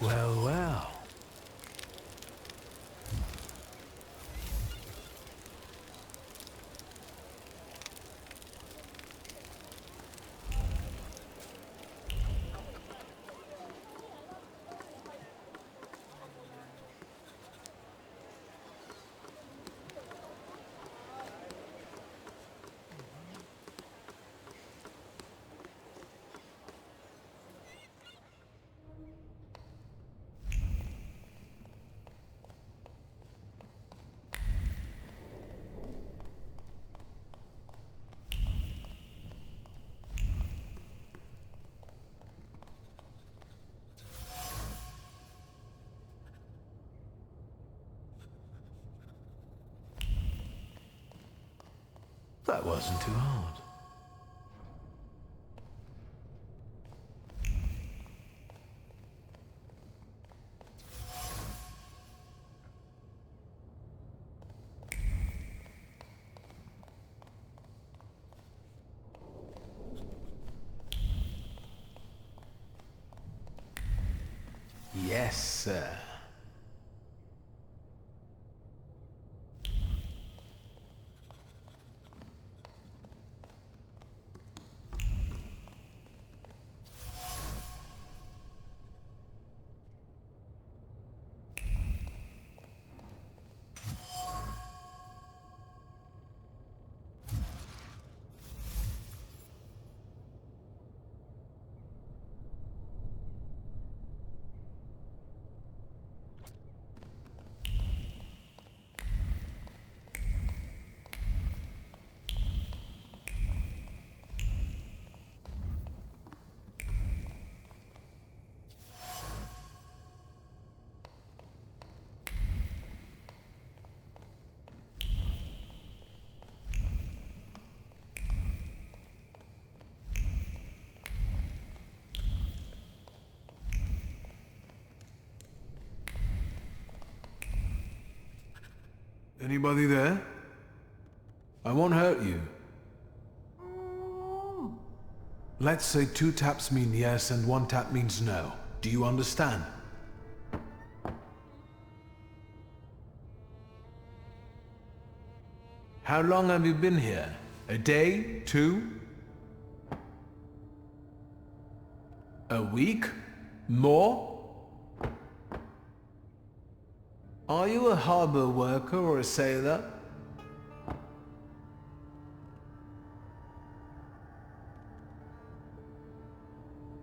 Well, well. That wasn't too hard. Yes, sir. Anybody there? I won't hurt you. Let's say 2 taps mean yes and 1 tap means no. Do you understand? How long have you been here? A day? 2? A week? More? Are you a harbor worker or a sailor?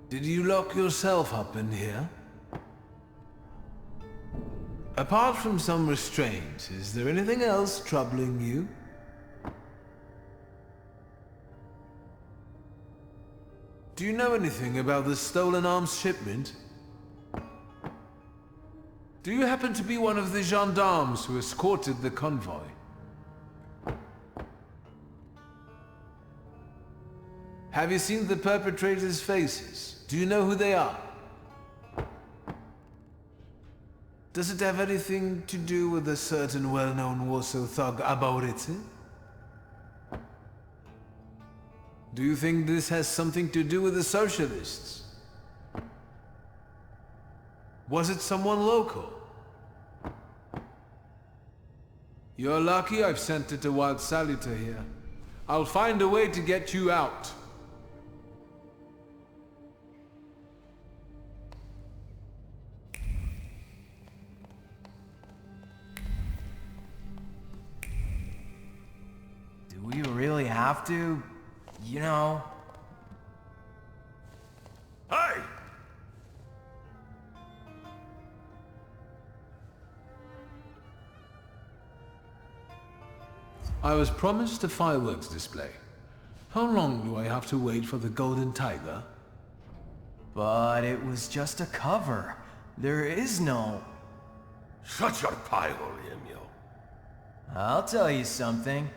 Did you lock yourself up in here? Apart from some restraint, is there anything else troubling you? Do you know anything about the stolen arms shipment? Do you happen to be one of the gendarmes who escorted the convoy? Have you seen the perpetrators' faces? Do you know who they are? Does it have anything to do with a certain well-known Warsaw thug about it? Do you think this has something to do with the socialists? Was it someone local? You're lucky I've sent it a wild salutor here. I'll find a way to get you out. Do we really have to? You know... Hey! I was promised a fireworks display. How long do I have to wait for the Golden Tiger? But it was just a cover. There is no... Shut your pie hole, Emil. I'll tell you something.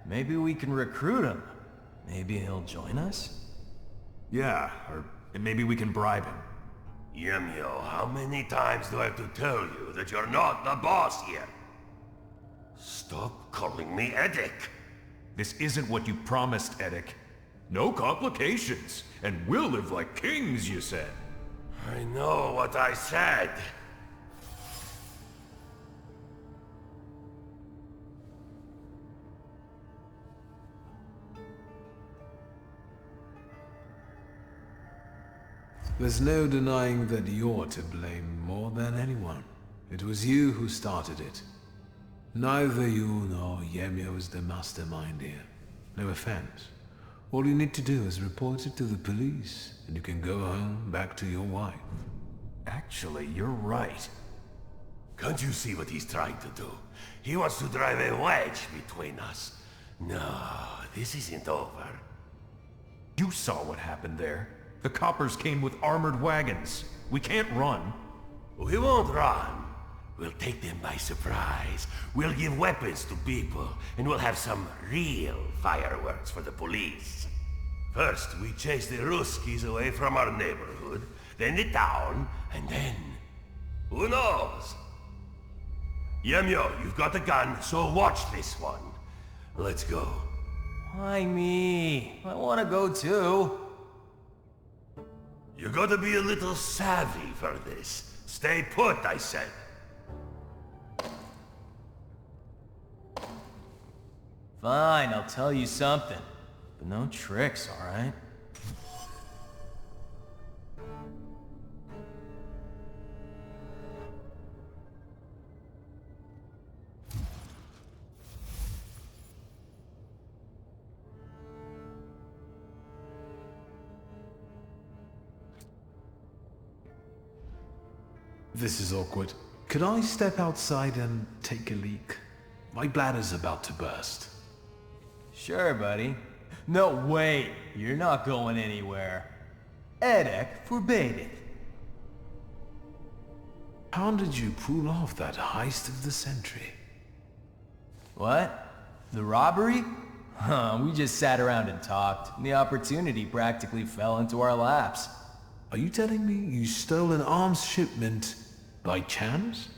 Maybe we can recruit him. Maybe he'll join us? Yeah, or maybe we can bribe him. Emil, how many times do I have to tell you that you're not the boss here? Stop calling me Edic. This isn't what you promised, Edic. No complications, and we'll live like kings, you said. I know what I said. There's no denying that you're to blame more than anyone. It was you who started it. Neither you nor Yemio is the mastermind here. No offense. All you need to do is report it to the police, and you can go home back to your wife. Actually, you're right. Can't you see what he's trying to do? He wants to drive a wedge between us. No, this isn't over. You saw what happened there. The coppers came with armored wagons. We can't run. We won't run. We'll take them by surprise. We'll give weapons to people, and we'll have some real fireworks for the police. First, we chase the Ruskies away from our neighborhood, then the town, and then... who knows? Yemyo, you've got a gun, so watch this one. Let's go. Why me? I want to go too. You gotta be a little savvy for this. Stay put, I said. Fine, I'll tell you something. But no tricks, alright? This is awkward. Could I step outside and take a leak? My bladder's about to burst. Sure, buddy. No, wait. You're not going anywhere. Edek forbade it. How did you pull off that heist of the century? What? The robbery? Huh, we just sat around and talked, and the opportunity practically fell into our laps. Are you telling me you stole an arms shipment by chance?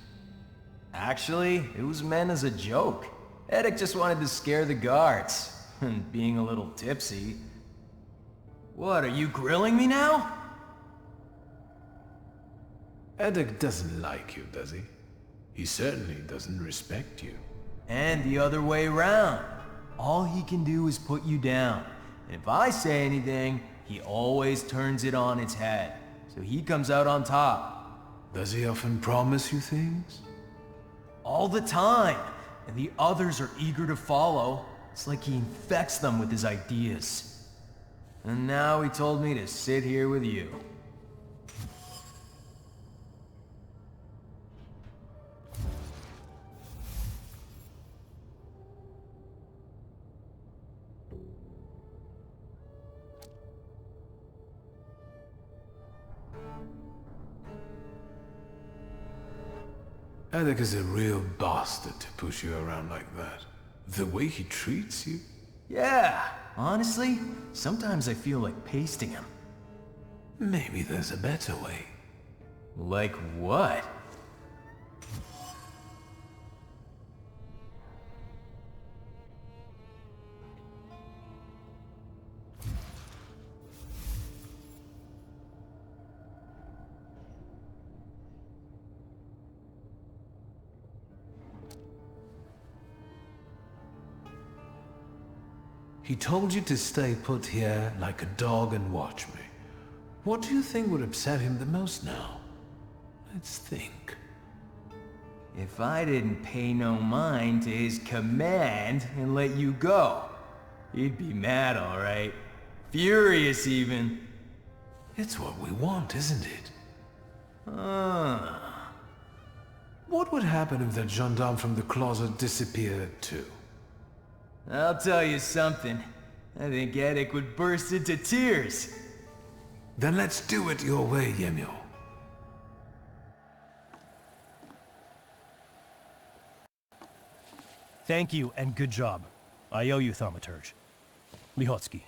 Actually, it was meant as a joke. Edek just wanted to scare the guards. And being a little tipsy. What, are you grilling me now? Edek doesn't like you, does he? He certainly doesn't respect you. And the other way around. All he can do is put you down. And if I say anything, he always turns it on its head. So he comes out on top. Does he often promise you things? All the time. And the others are eager to follow. It's like he infects them with his ideas. And now he told me to sit here with you. Edek is a real bastard to push you around like that. The way he treats you? Yeah, honestly, sometimes I feel like pasting him. Maybe there's a better way. Like what? He told you to stay put here like a dog and watch me. What do you think would upset him the most now? Let's think. If I didn't pay no mind to his command and let you go, he'd be mad, all right. Furious, even. It's what we want, isn't it? What would happen if that gendarme from the closet disappeared too? I'll tell you something. I think Edek would burst into tears. Then let's do it your way, Yemyo. Thank you, and good job. I owe you, Thaumaturge. Lihotsky.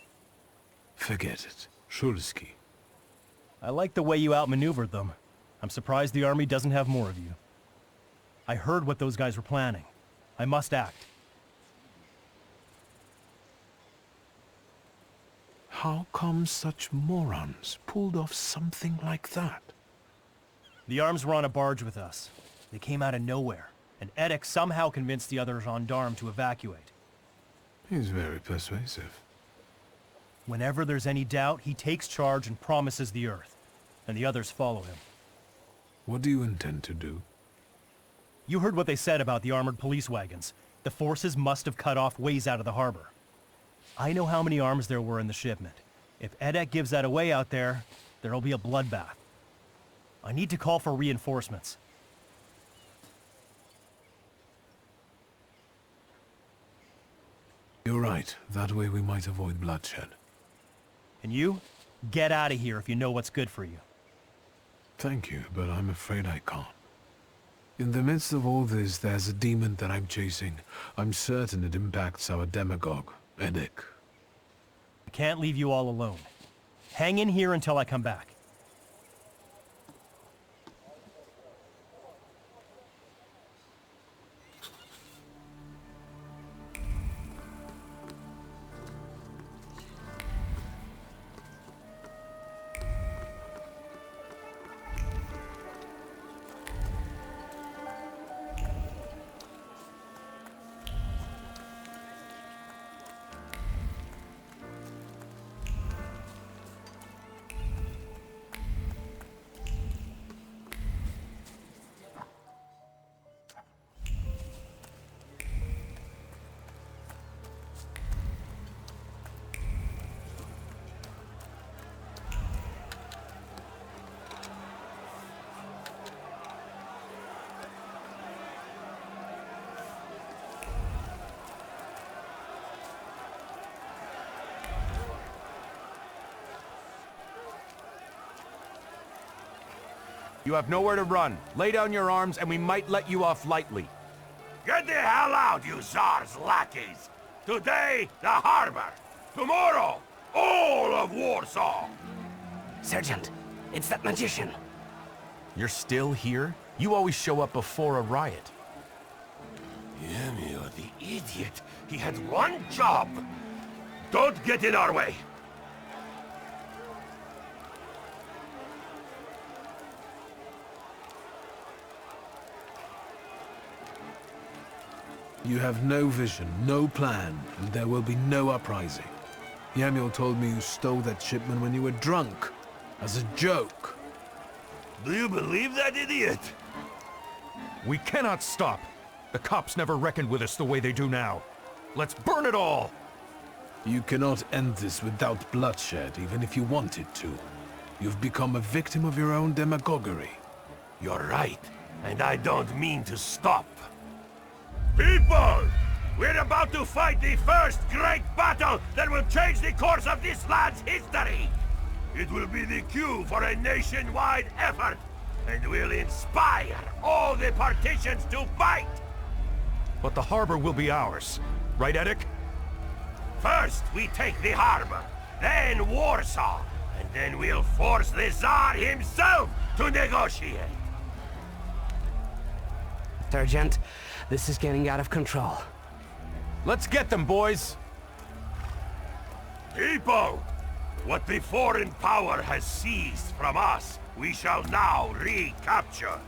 Forget it. Shulsky. I like the way you outmaneuvered them. I'm surprised the army doesn't have more of you. I heard what those guys were planning. I must act. How come such morons pulled off something like that? The arms were on a barge with us. They came out of nowhere, and Edek somehow convinced the others on Darm to evacuate. He's very persuasive. Whenever there's any doubt, he takes charge and promises the Earth, and the others follow him. What do you intend to do? You heard what they said about the armored police wagons. The forces must have cut off ways out of the harbor. I know how many arms there were in the shipment. If Edek gives that away out there, there'll be a bloodbath. I need to call for reinforcements. You're right. That way we might avoid bloodshed. And you? Get out of here if you know what's good for you. Thank you, but I'm afraid I can't. In the midst of all this, there's a demon that I'm chasing. I'm certain it impacts our demagogue, Edek. I can't leave you all alone. Hang in here until I come back. You have nowhere to run. Lay down your arms and we might let you off lightly. Get the hell out, you Tsar's lackeys! Today, the harbor! Tomorrow, all of Warsaw! Sergeant, it's that magician. You're still here? You always show up before a riot. Yemio, the idiot! He had one job! Don't get in our way! You have no vision, no plan, and there will be no uprising. Yamiel told me you stole that shipment when you were drunk, as a joke. Do you believe that idiot? We cannot stop. The cops never reckoned with us the way they do now. Let's burn it all! You cannot end this without bloodshed, even if you wanted to. You've become a victim of your own demagoguery. You're right, and I don't mean to stop. People! We're about to fight the first great battle that will change the course of this land's history! It will be the cue for a nationwide effort, and will inspire all the partitions to fight! But the harbor will be ours. Right, Edek? First, we take the harbor, then Warsaw, and then we'll force the Tsar himself to negotiate! Sergeant, this is getting out of control. Let's get them, boys! People! What the foreign power has seized from us, we shall now recapture.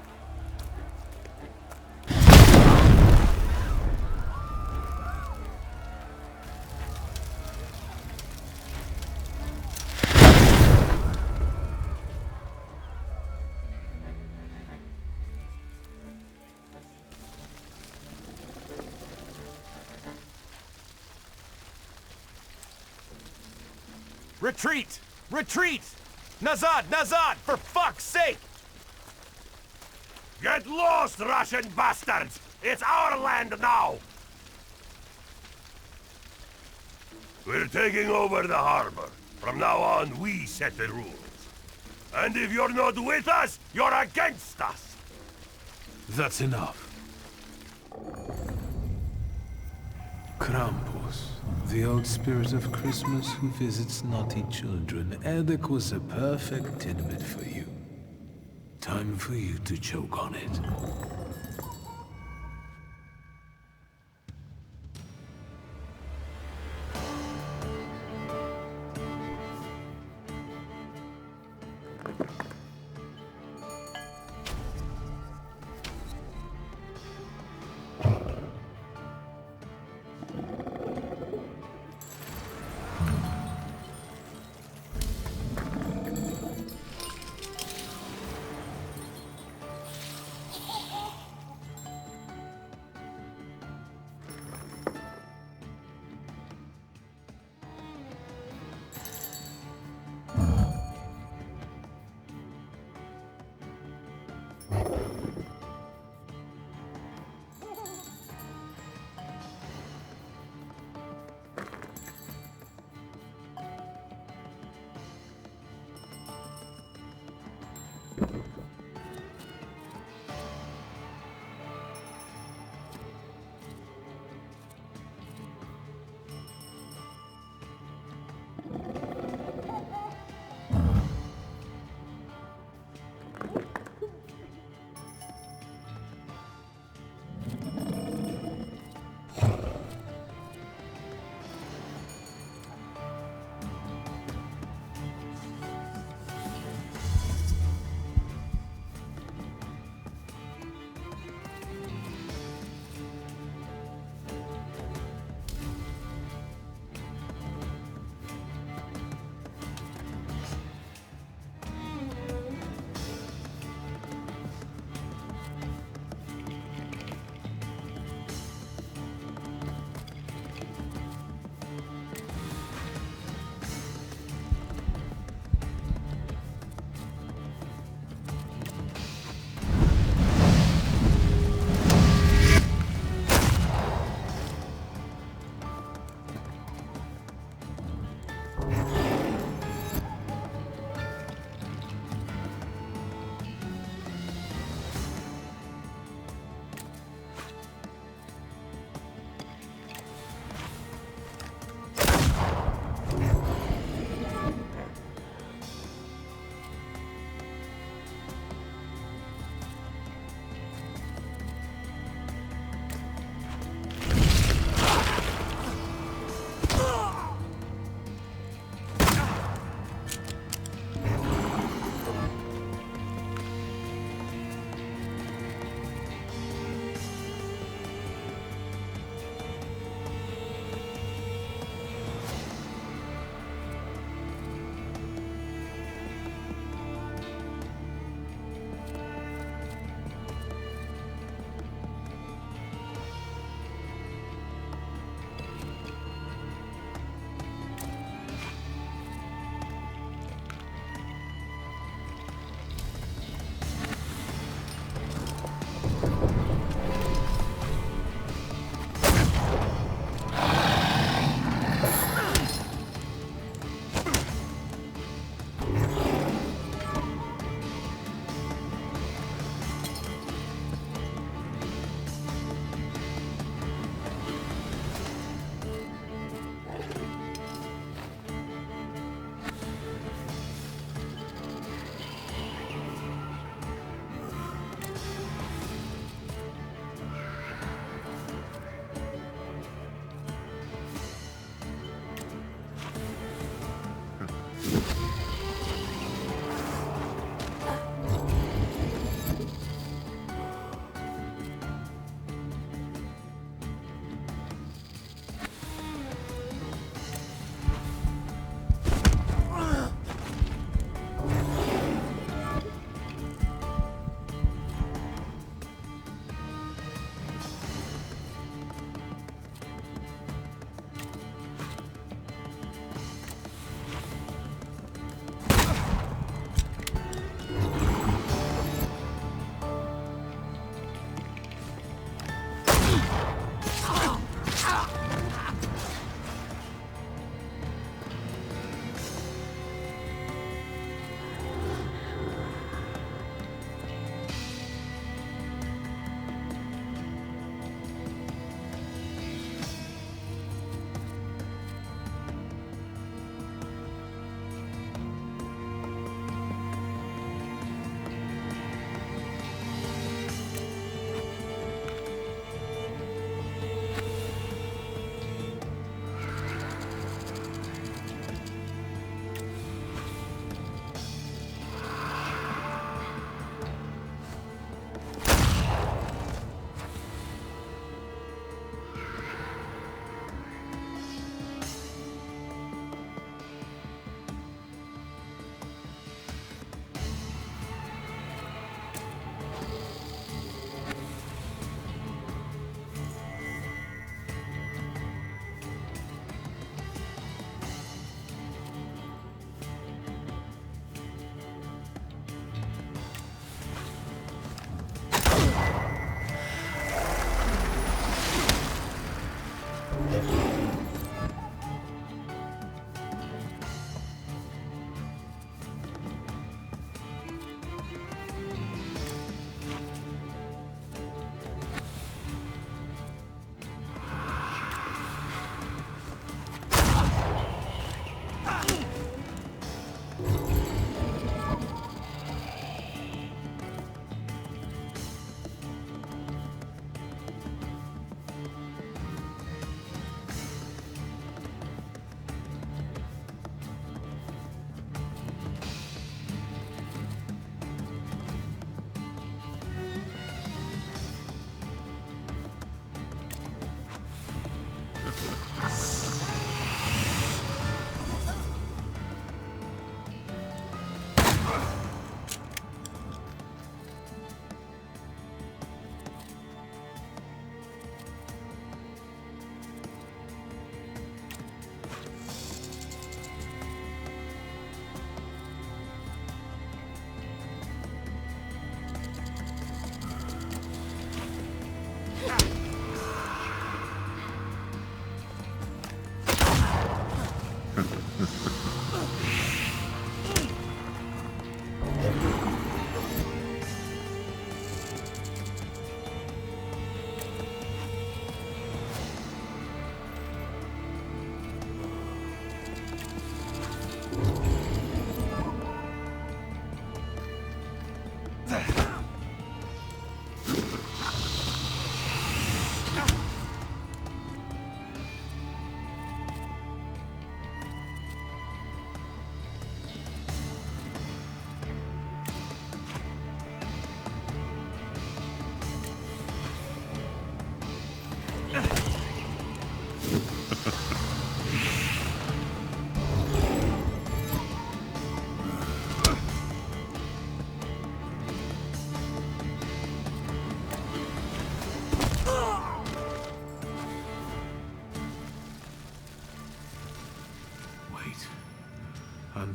Retreat! Retreat! Nazad! Nazad! For fuck's sake! Get lost, Russian bastards! It's our land now! We're taking over the harbor. From now on, we set the rules. And if you're not with us, you're against us! That's enough. Krampus, the old spirit of Christmas who visits naughty children. Edek was a perfect tidbit for you. Time for you to choke on it.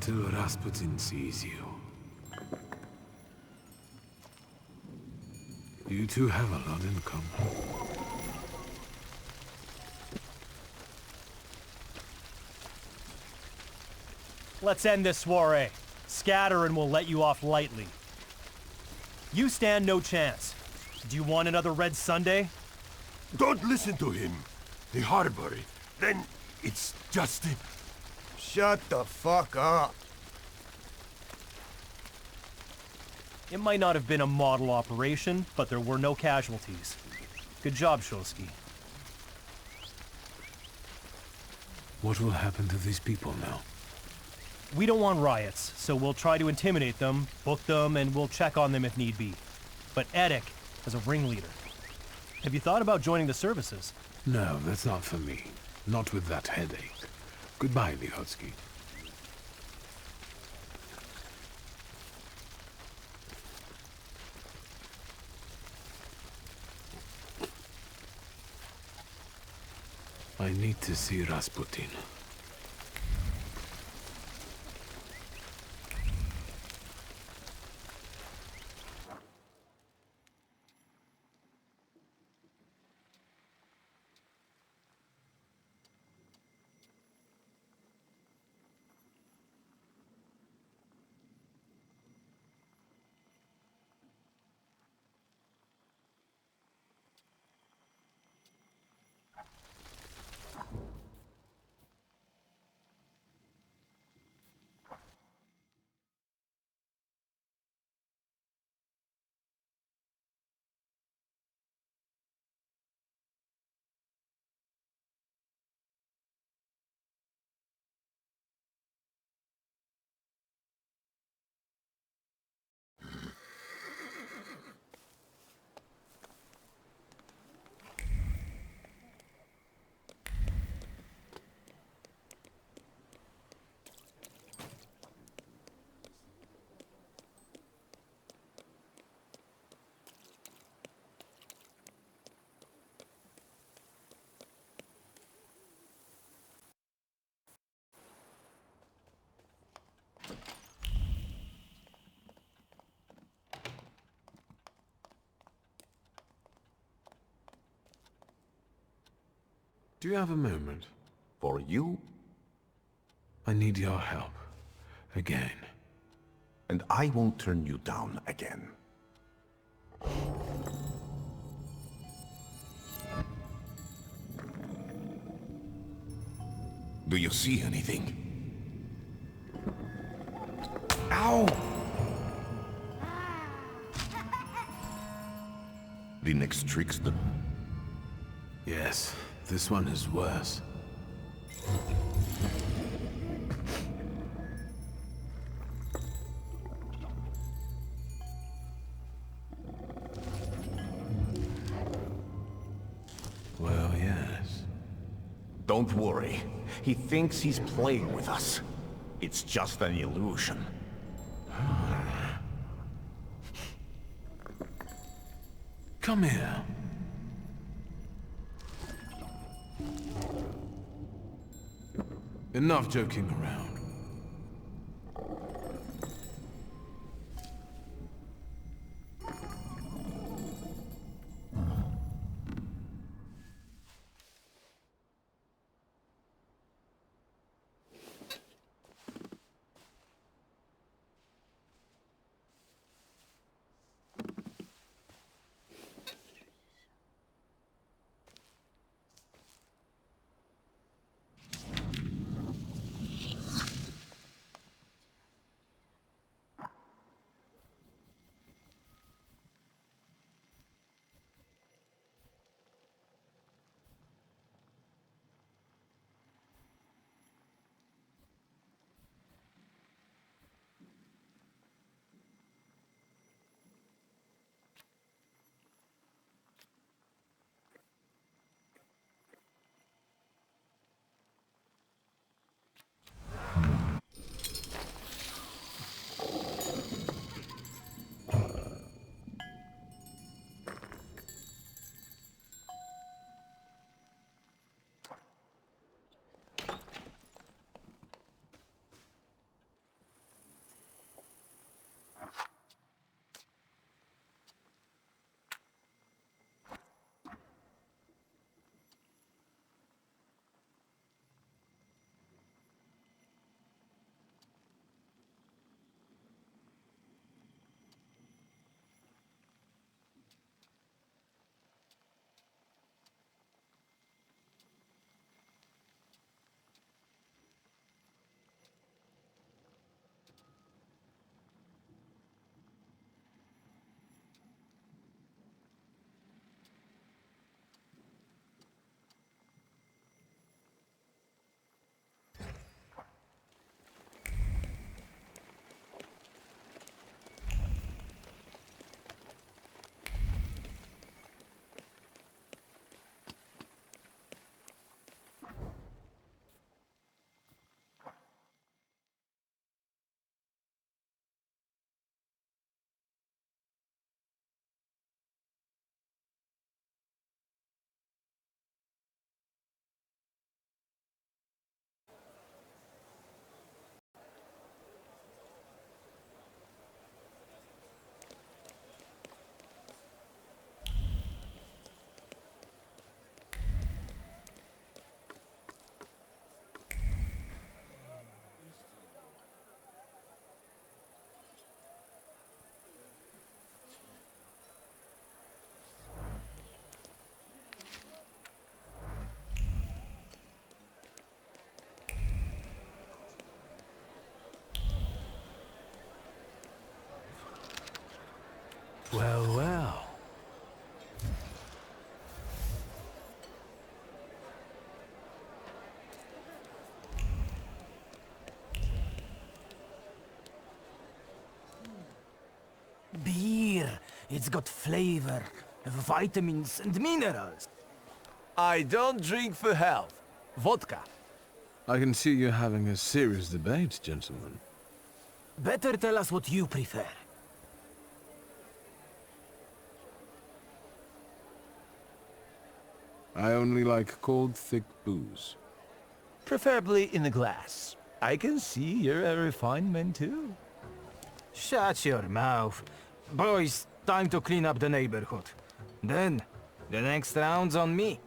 Until Rasputin sees you. You two have a lot in common. Let's end this soiree. Scatter and we'll let you off lightly. You stand no chance. Do you want another Red Sunday? Don't listen to him. The harbor. Then it's just... Shut the fuck up. It might not have been a model operation, but there were no casualties. Good job, Shulsky. What will happen to these people now? We don't want riots, so we'll try to intimidate them, book them, and we'll check on them if need be. But Edek is a ringleader. Have you thought about joining the services? No, that's not for me. Not with that headache. Goodbye, Lihotsky. I need to see Rasputin. Do you have a moment? For you? I need your help. Again. And I won't turn you down again. Do you see anything? Ow! The next trickster? Yes, this one is worse. Well, yes. Don't worry. He thinks he's playing with us. It's just an illusion. Come here. Enough joking around. Well, well. Beer. It's got flavor, vitamins and minerals. I don't drink for health. Vodka. I can see you're having a serious debate, gentlemen. Better tell us what you prefer. I only like cold, thick booze. Preferably in a glass. I can see you're a refined man too. Shut your mouth. Boys, time to clean up the neighborhood. Then, the next round's on me.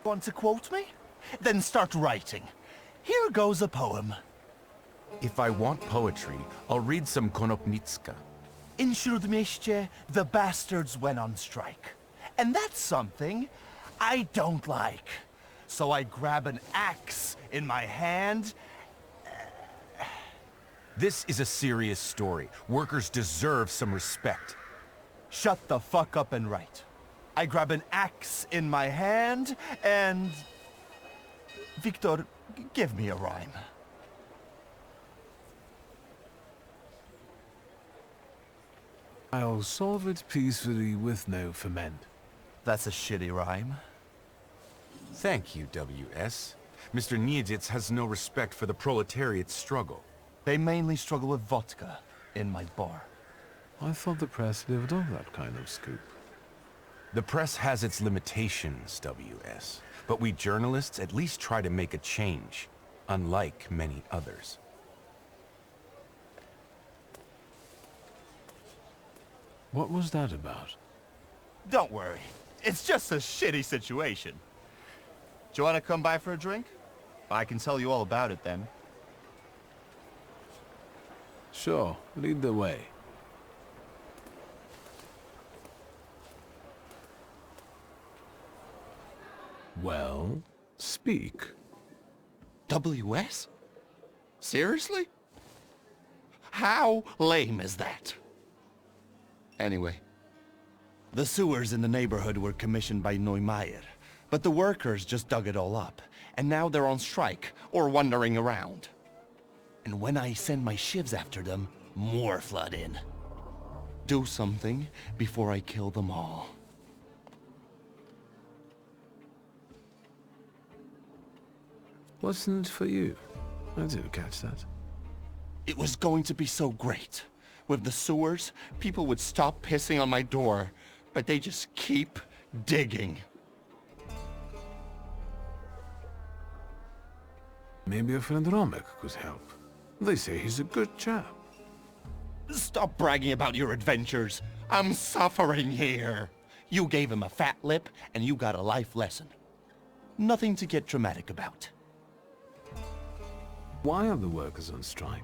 Want to quote me? Then start writing. Here goes a poem. If I want poetry, I'll read some Konopnicka. In Śródmieście, the bastards went on strike. And that's something I don't like. So I grab an axe in my hand. This is a serious story. Workers deserve some respect. Shut the fuck up and write. I grab an axe in my hand and... Victor, give me a rhyme. I'll solve it peacefully with no ferment. That's a shitty rhyme. Thank you, WS. Mr. Niedzitz has no respect for the proletariat's struggle. They mainly struggle with vodka in my bar. I thought the press lived on that kind of scoop. The press has its limitations, WS. But we journalists at least try to make a change, unlike many others. What was that about? Don't worry. It's just a shitty situation. Do you want to come by for a drink? I can tell you all about it then. Sure, lead the way. Well, speak. WS? Seriously? How lame is that? Anyway, the sewers in the neighborhood were commissioned by Neumeier, but the workers just dug it all up, and now they're on strike, or wandering around. And when I send my shivs after them, more flood in. Do something before I kill them all. Wasn't it for you? I didn't catch that. It was going to be so great. With the sewers, people would stop pissing on my door, but they just keep digging. Maybe your friend Romek could help. They say he's a good chap. Stop bragging about your adventures. I'm suffering here. You gave him a fat lip, and you got a life lesson. Nothing to get dramatic about. Why are the workers on strike?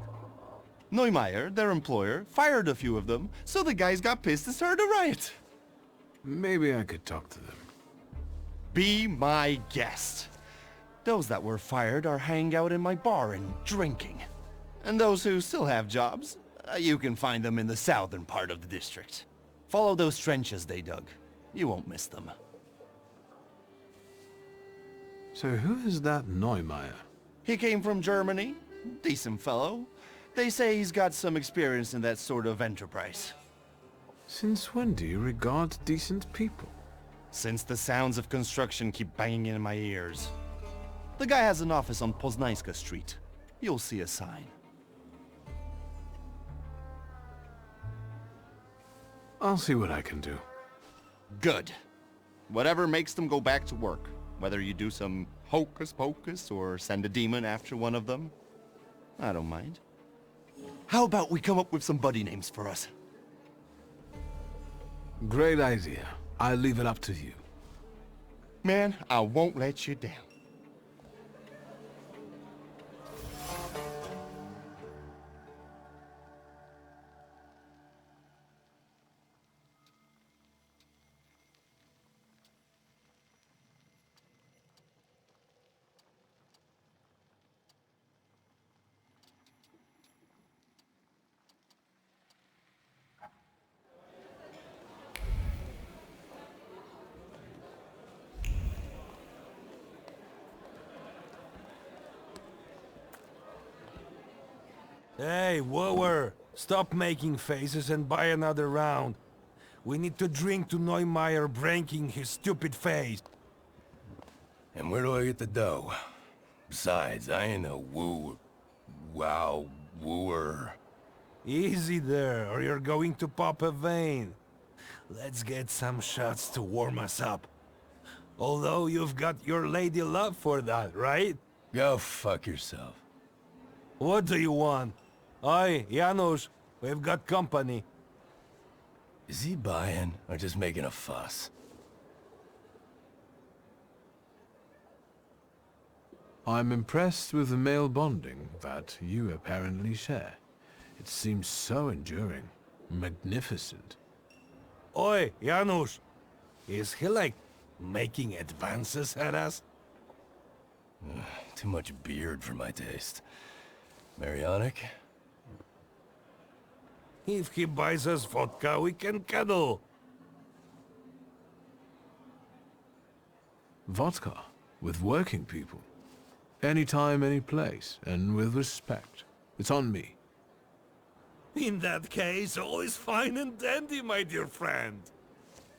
Neumeier, their employer, fired a few of them, so the guys got pissed and started a riot. Maybe I could talk to them. Be my guest. Those that were fired are hanging out in my bar and drinking. And those who still have jobs, you can find them in the southern part of the district. Follow those trenches they dug. You won't miss them. So who is that Neumeier? He came from Germany. Decent fellow. They say he's got some experience in that sort of enterprise. Since when do you regard decent people? Since the sounds of construction keep banging in my ears. The guy has an office on Poznańska Street. You'll see a sign. I'll see what I can do. Good. Whatever makes them go back to work. Whether you do some hocus pocus or send a demon after one of them, I don't mind. How about we come up with some buddy names for us? Great idea. I'll leave it up to you. Man, I won't let you down. Hey, wooer! Stop making faces and buy another round. We need to drink to Neumeier breaking his stupid face. And where do I get the dough? Besides, I ain't a wooer. Easy there, or you're going to pop a vein. Let's get some shots to warm us up. Although you've got your lady love for that, right? Go fuck yourself. What do you want? Oi, Janusz, we've got company. Is he buying or just making a fuss? I'm impressed with the male bonding that you apparently share. It seems so enduring, magnificent. Oi, Janusz, is he like making advances at us? Too much beard for my taste. Marianic? If he buys us vodka, we can cuddle. Vodka, with working people. Anytime, any place, and with respect. It's on me. In that case, all is fine and dandy, my dear friend.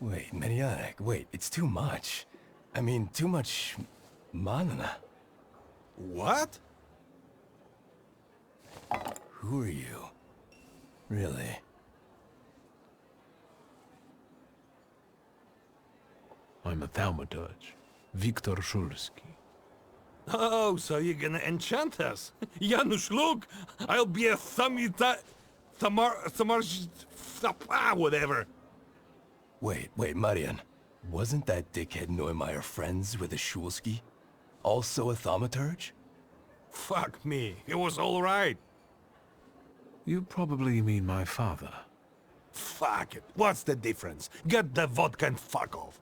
Wait, Marianic, wait, it's too much. I mean, too much manana. What? Who are you? Really? I'm a thaumaturge. Viktor Szulski. Oh, so you're gonna enchant us? Janusz, look! I'll be a whatever. Wait, Marian. Wasn't that dickhead Neumeier friends with the Szulski? Also a thaumaturge? Fuck me, it was all right. You probably mean my father. Fuck it, what's the difference? Get the vodka and fuck off.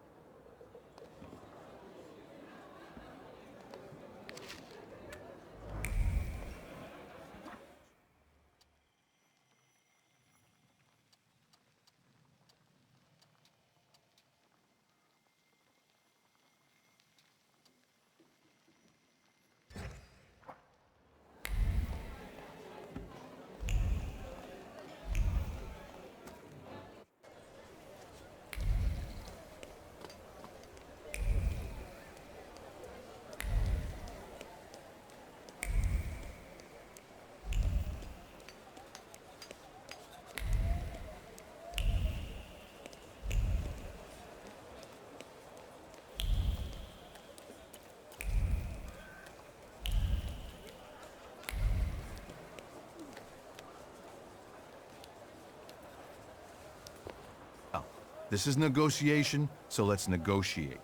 This is negotiation, so let's negotiate.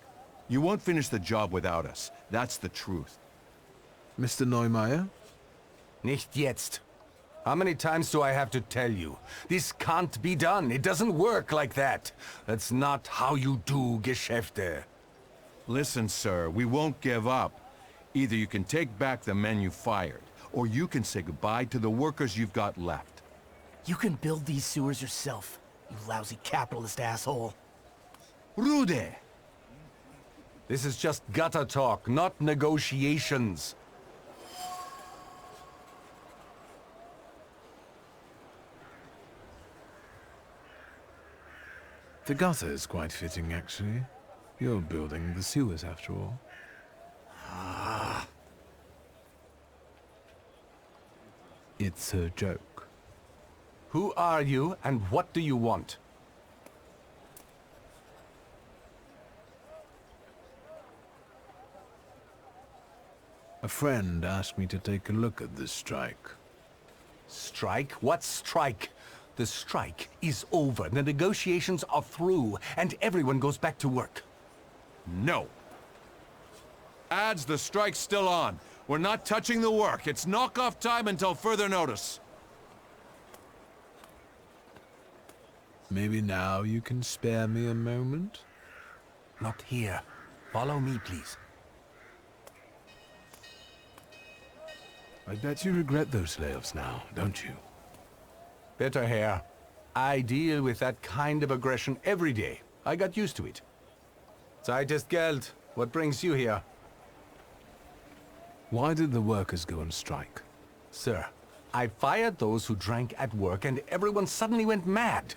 You won't finish the job without us. That's the truth. Mr. Neumeier? Nicht jetzt. How many times do I have to tell you? This can't be done. It doesn't work like that. That's not how you do Geschäfte. Listen, sir, we won't give up. Either you can take back the men you fired, or you can say goodbye to the workers you've got left. You can build these sewers yourself, you lousy capitalist asshole. Rude! This is just gutter talk, not negotiations. The gutter is quite fitting, actually. You're building the sewers, after all. It's a joke. Who are you, and what do you want? A friend asked me to take a look at this strike. Strike? What strike? The strike is over. The negotiations are through, and everyone goes back to work. No. Adds, the strike's still on. We're not touching the work. It's knock-off time until further notice. Maybe now you can spare me a moment? Not here. Follow me, please. I bet you regret those layoffs now, don't you? Better hair. I deal with that kind of aggression every day. I got used to it. Zeit ist Geld. What brings you here? Why did the workers go on strike? Sir, I fired those who drank at work and everyone suddenly went mad.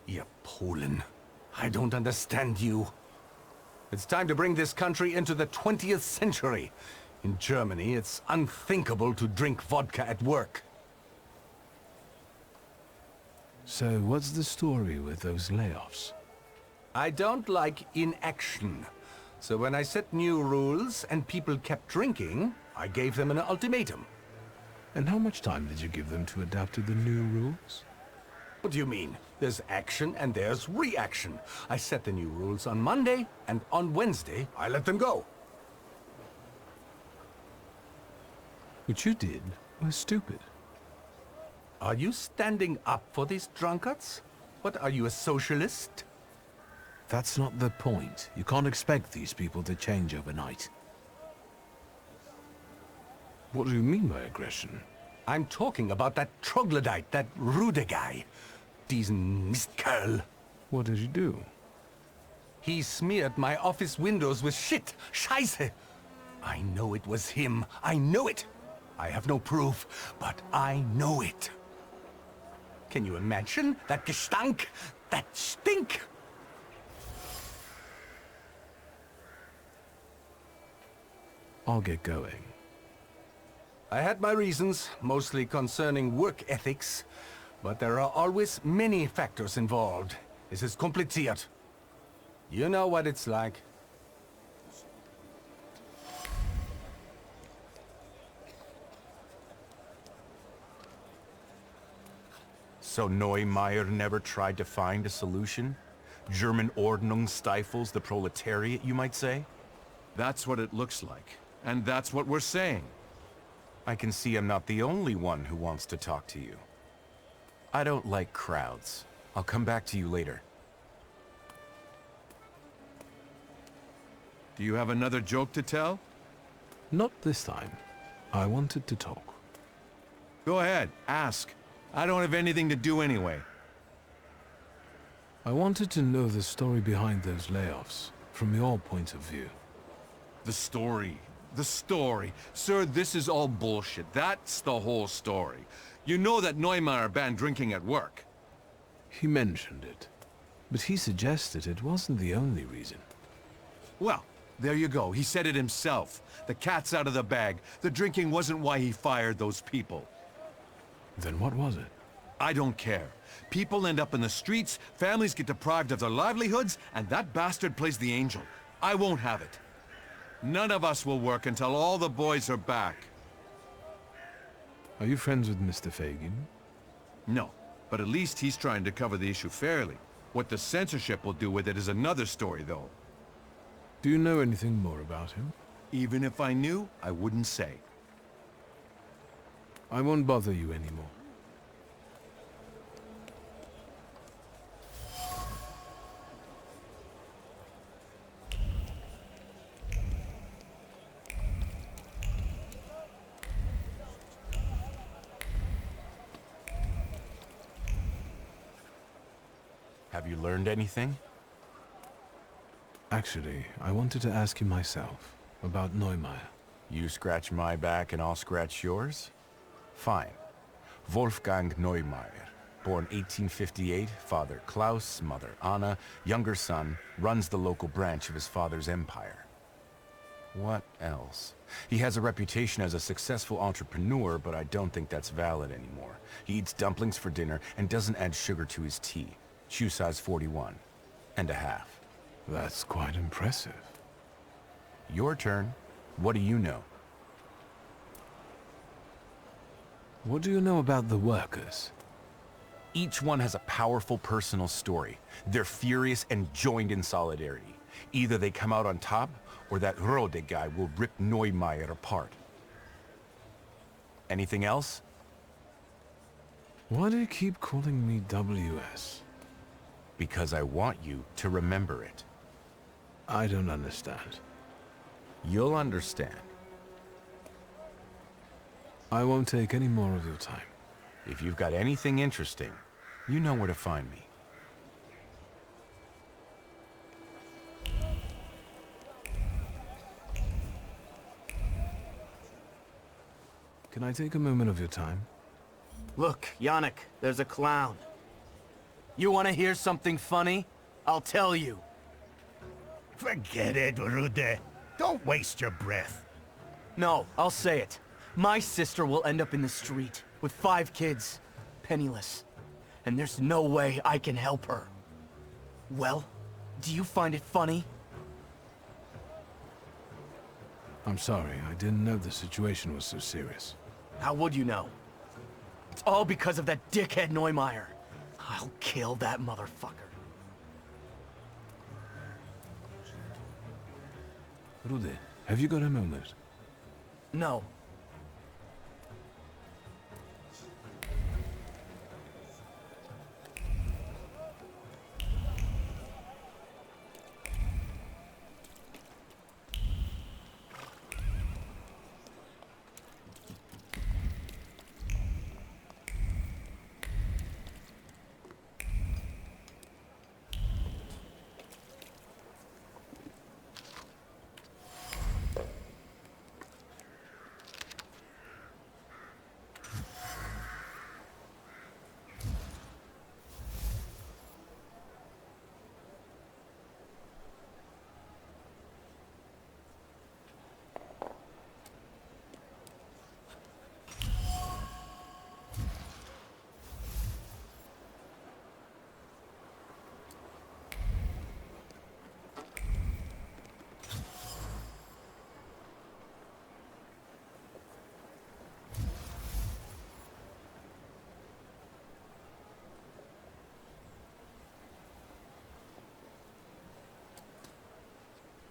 You Polen. I don't understand you. It's time to bring this country into the 20th century. In Germany, it's unthinkable to drink vodka at work. So what's the story with those layoffs? I don't like inaction. So when I set new rules and people kept drinking, I gave them an ultimatum. And how much time did you give them to adapt to the new rules? What do you mean? There's action and there's reaction. I set the new rules on Monday, and on Wednesday, I let them go. What you did was stupid. Are you standing up for these drunkards? What, are you a socialist? That's not the point. You can't expect these people to change overnight. What do you mean by aggression? I'm talking about that troglodyte, that Rude guy. Diesen Mistkerl. What did you do? He smeared my office windows with shit. Scheiße. I know it was him. I know it. I have no proof, but I know it. Can you imagine that Gestank? That stink? I'll get going. I had my reasons, mostly concerning work ethics, but there are always many factors involved. Es ist kompliziert. You know what it's like. So Neumeier never tried to find a solution? German Ordnung stifles the proletariat, you might say? That's what it looks like. And that's what we're saying. I can see I'm not the only one who wants to talk to you. I don't like crowds. I'll come back to you later. Do you have another joke to tell? Not this time. I wanted to talk. Go ahead, ask. I don't have anything to do anyway. I wanted to know the story behind those layoffs, from your point of view. The story. The story. Sir, this is all bullshit. That's the whole story. You know that Neumeier banned drinking at work. He mentioned it, but he suggested it wasn't the only reason. Well, there you go. He said it himself. The cat's out of the bag. The drinking wasn't why he fired those people. Then what was it? I don't care. People end up in the streets, families get deprived of their livelihoods, and that bastard plays the angel. I won't have it. None of us will work until all the boys are back. Are you friends with Mr. Fagin? No, but at least he's trying to cover the issue fairly. What the censorship will do with it is another story, though. Do you know anything more about him? Even if I knew, I wouldn't say. I won't bother you anymore. Have you learned anything? Actually, I wanted to ask you myself about Neumeier. You scratch my back and I'll scratch yours? Fine. Wolfgang Neumeier, born 1858, father Klaus, mother Anna, younger son, runs the local branch of his father's empire. What else? He has a reputation as a successful entrepreneur, but I don't think that's valid anymore. He eats dumplings for dinner and doesn't add sugar to his tea. Shoe size 41 and a half. That's quite impressive. Your turn. What do you know? What do you know about the workers? Each one has a powerful personal story. They're furious and joined in solidarity. Either they come out on top, or that Rode guy will rip Neumeier apart. Anything else? Why do you keep calling me WS? Because I want you to remember it. I don't understand. You'll understand. I won't take any more of your time. If you've got anything interesting, you know where to find me. Can I take a moment of your time? Look, Yannick, there's a clown. You want to hear something funny? I'll tell you. Forget it, Rude. Don't waste your breath. No, I'll say it. My sister will end up in the street with 5 kids, penniless. And there's no way I can help her. Well, do you find it funny? I'm sorry, I didn't know the situation was so serious. How would you know? It's all because of that dickhead Neumeier. I'll kill that motherfucker. Rude, have you got a moment? No.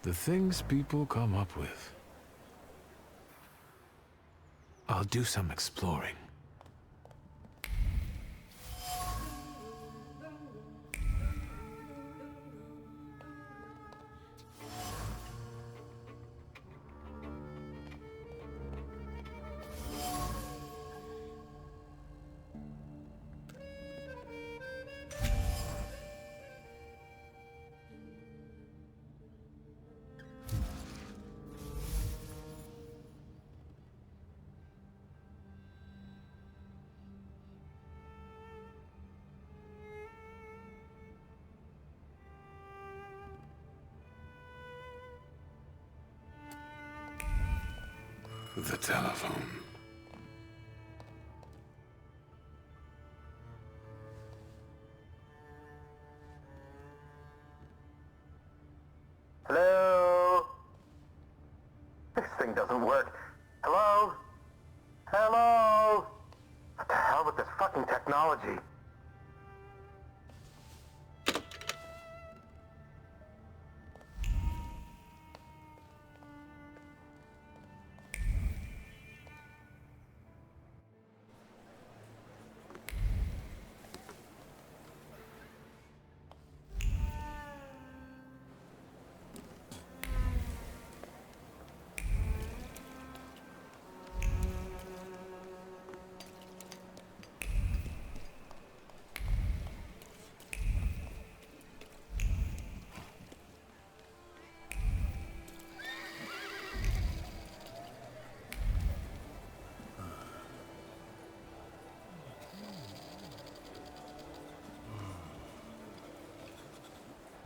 The things people come up with. I'll do some exploring. The telephone. Hello? This thing doesn't work. Hello? Hello? What the hell with this fucking technology?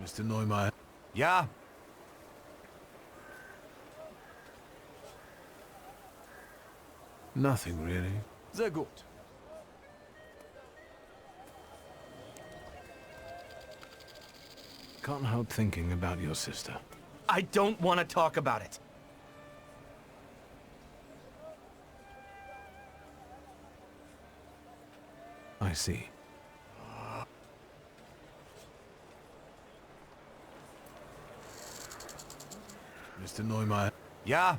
Mr. Neumeier. Ja? Nothing really. Sehr gut. Can't help thinking about your sister. I don't want to talk about it. I see. Mr. Neumeier. Ja?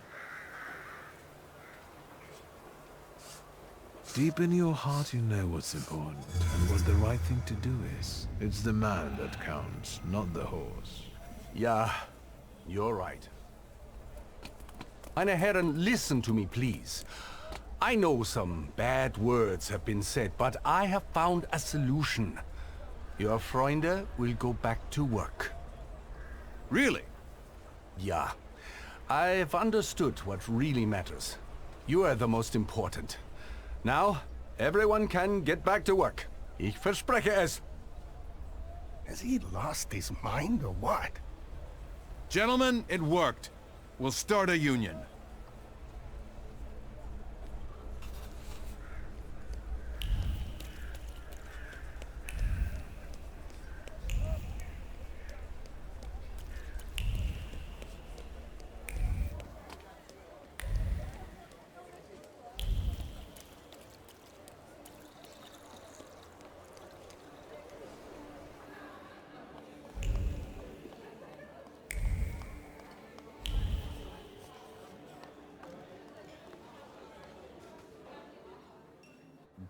Deep in your heart you know what's important, and what the right thing to do is. It's the man that counts, not the horse. Ja, you're right. Meine Herren, listen to me, please. I know some bad words have been said, but I have found a solution. Your Freunde will go back to work. Really? Ja. I've understood what really matters. You are the most important. Now, everyone can get back to work. Ich verspreche es. Has he lost his mind or what? Gentlemen, it worked. We'll start a union.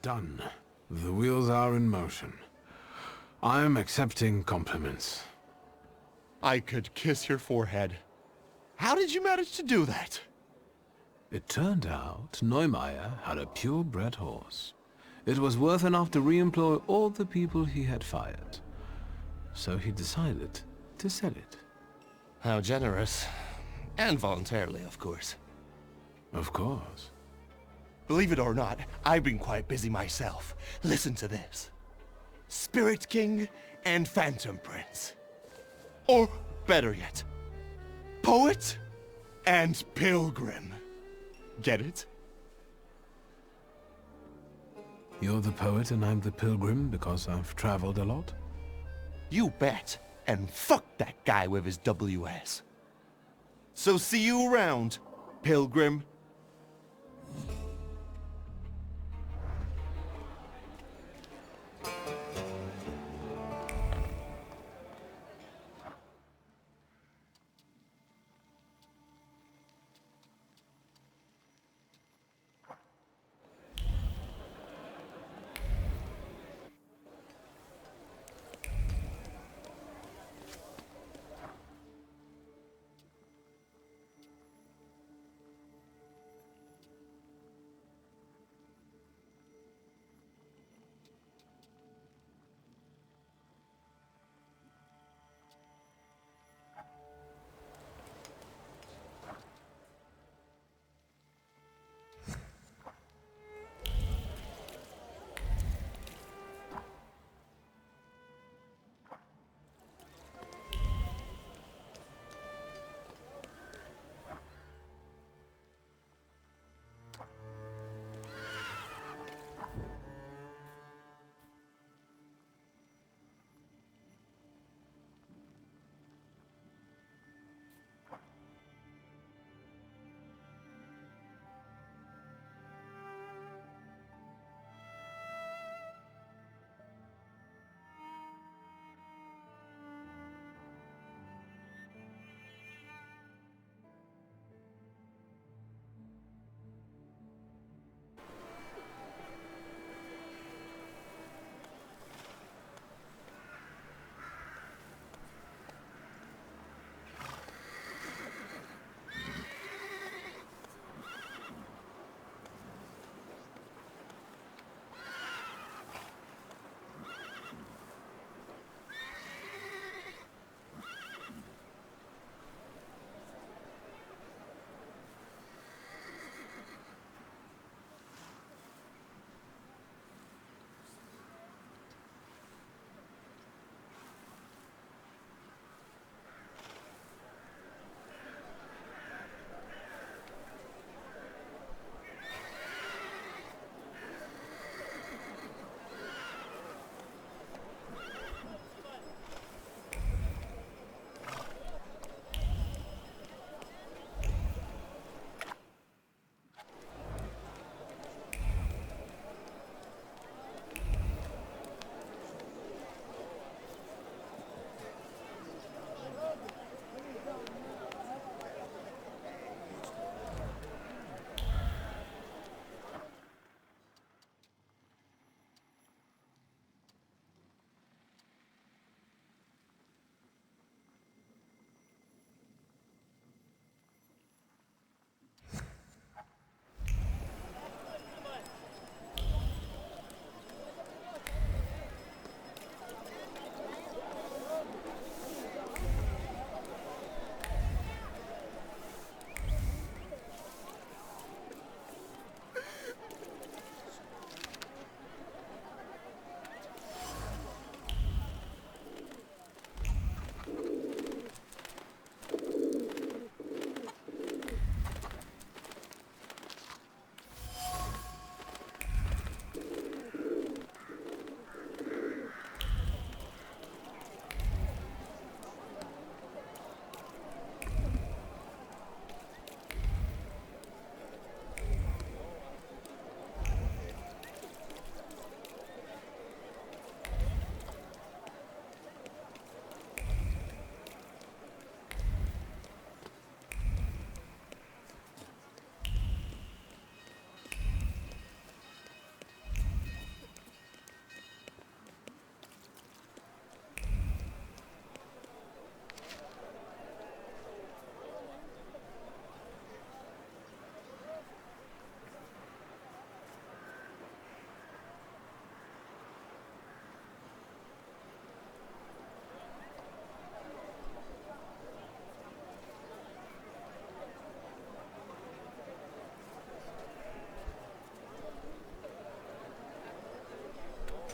Done. The wheels are in motion. I'm accepting compliments. I could kiss your forehead. How did you manage to do that? It turned out Neumeier had a purebred horse. It was worth enough to re-employ all the people he had fired. So he decided to sell it. How generous. And voluntarily, of course. Of course. Believe it or not, I've been quite busy myself. Listen to this. Spirit King and Phantom Prince. Or, better yet, Poet and Pilgrim. Get it? You're the poet and I'm the pilgrim because I've traveled a lot? You bet. And fuck that guy with his WS. So see you around, Pilgrim.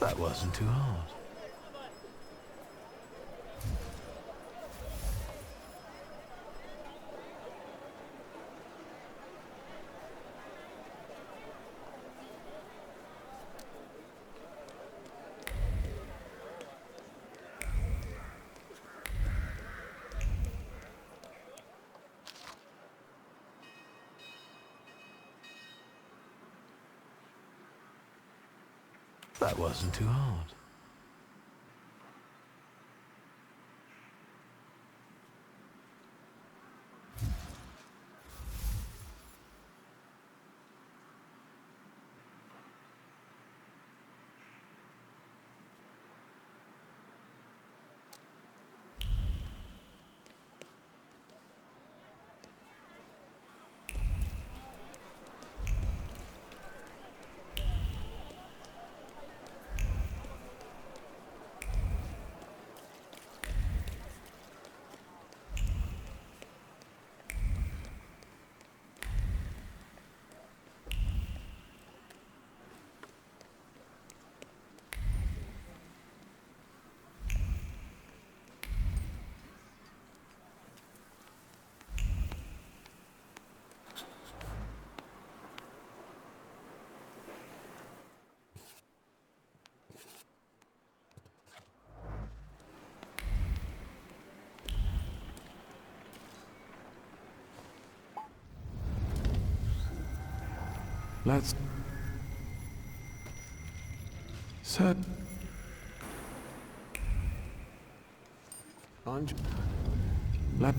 That wasn't too hard. That wasn't too hard. Let's set on. Let.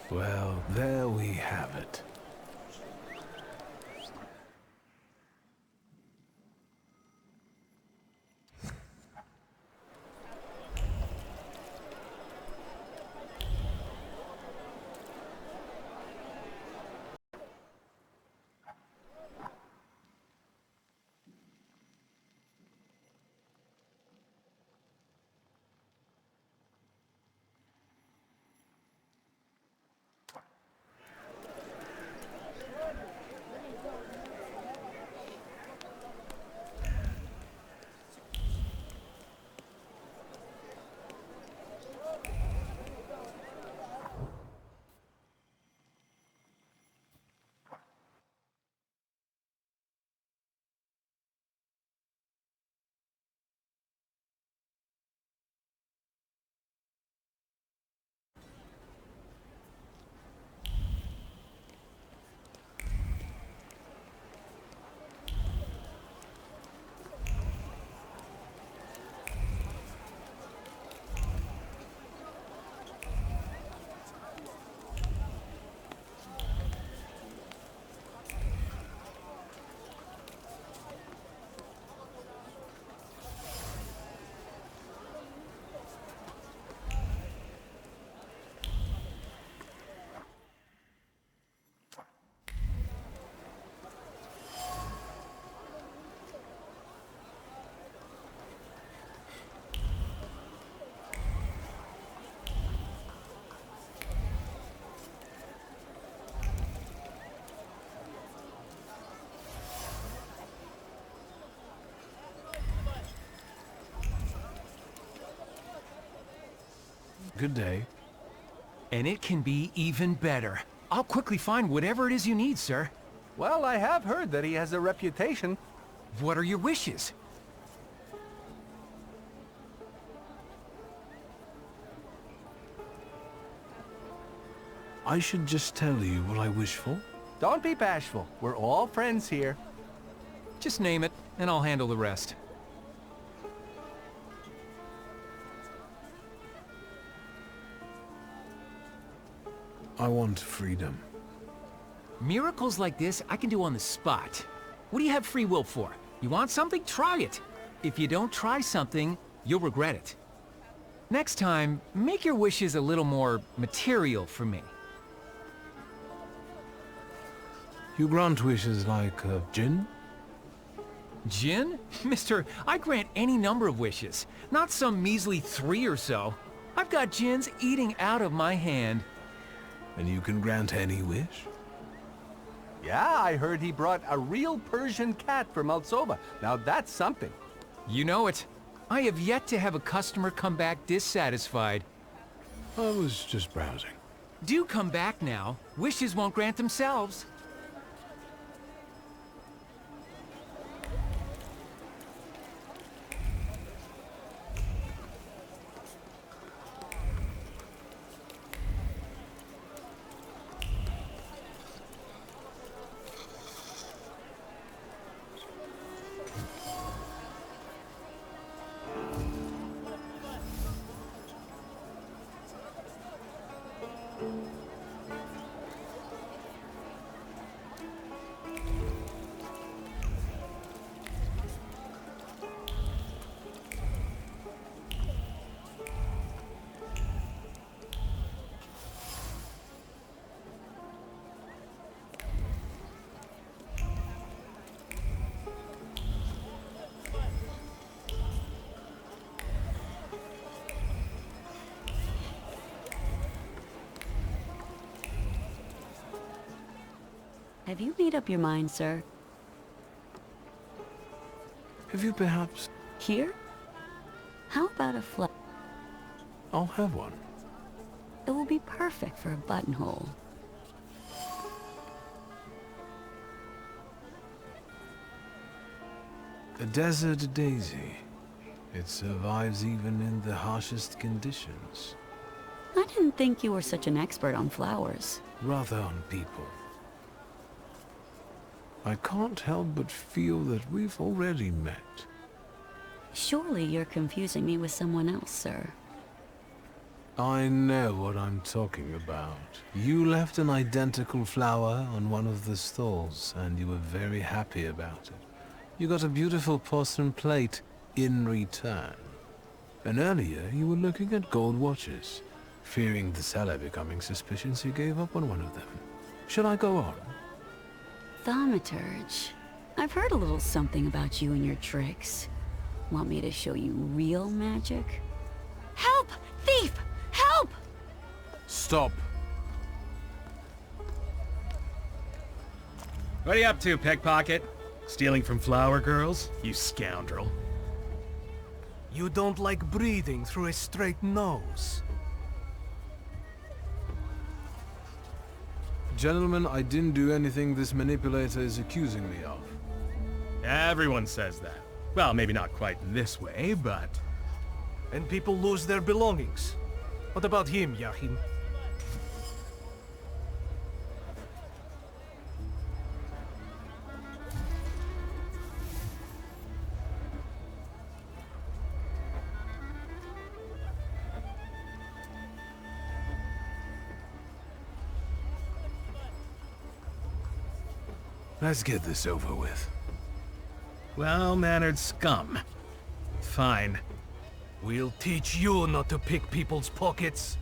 Well, there we have it. Good day. And it can be even better. I'll quickly find whatever it is you need, sir. Well, I have heard that he has a reputation. What are your wishes? I should just tell you what I wish for. Don't be bashful. We're all friends here. Just name it, and I'll handle the rest. I want freedom. Miracles like this, I can do on the spot. What do you have free will for? You want something? Try it. If you don't try something, you'll regret it. Next time, make your wishes a little more material for me. You grant wishes like gin? Jinn? Mister, I grant any number of wishes. Not some measly 3 or so. I've got jinns eating out of my hand. And you can grant any wish? Yeah, I heard he brought a real Persian cat from Altsova. Now that's something. You know it. I have yet to have a customer come back dissatisfied. I was just browsing. Do come back now. Wishes won't grant themselves. Have you made up your mind, sir? Have you perhaps... Here? How about a flower? I'll have one. It will be perfect for a buttonhole. A desert daisy. It survives even in the harshest conditions. I didn't think you were such an expert on flowers. Rather on people. I can't help but feel that we've already met. Surely you're confusing me with someone else, sir. I know what I'm talking about. You left an identical flower on one of the stalls, and you were very happy about it. You got a beautiful porcelain plate in return. And earlier, you were looking at gold watches. Fearing the seller becoming suspicious, you gave up on one of them. Shall I go on? Thaumaturge. I've heard a little something about you and your tricks. Want me to show you real magic? Help! Thief! Help! Stop. What are you up to, pickpocket? Stealing from flower girls? You scoundrel. You don't like breathing through a straight nose. Gentlemen, I didn't do anything this manipulator is accusing me of. Everyone says that. Well, maybe not quite this way, but... And people lose their belongings. What about him, Yahim? Let's get this over with. Well-mannered scum. Fine. We'll teach you not to pick people's pockets.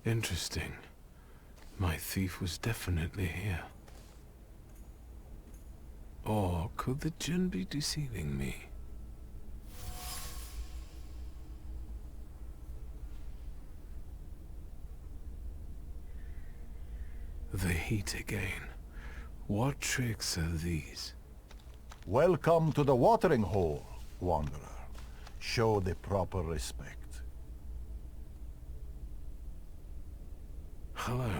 Interesting. My thief was definitely here. Or could the djinn be deceiving me? The heat again. What tricks are these? Welcome to the watering hole, Wanderer. Show the proper respect. Hello.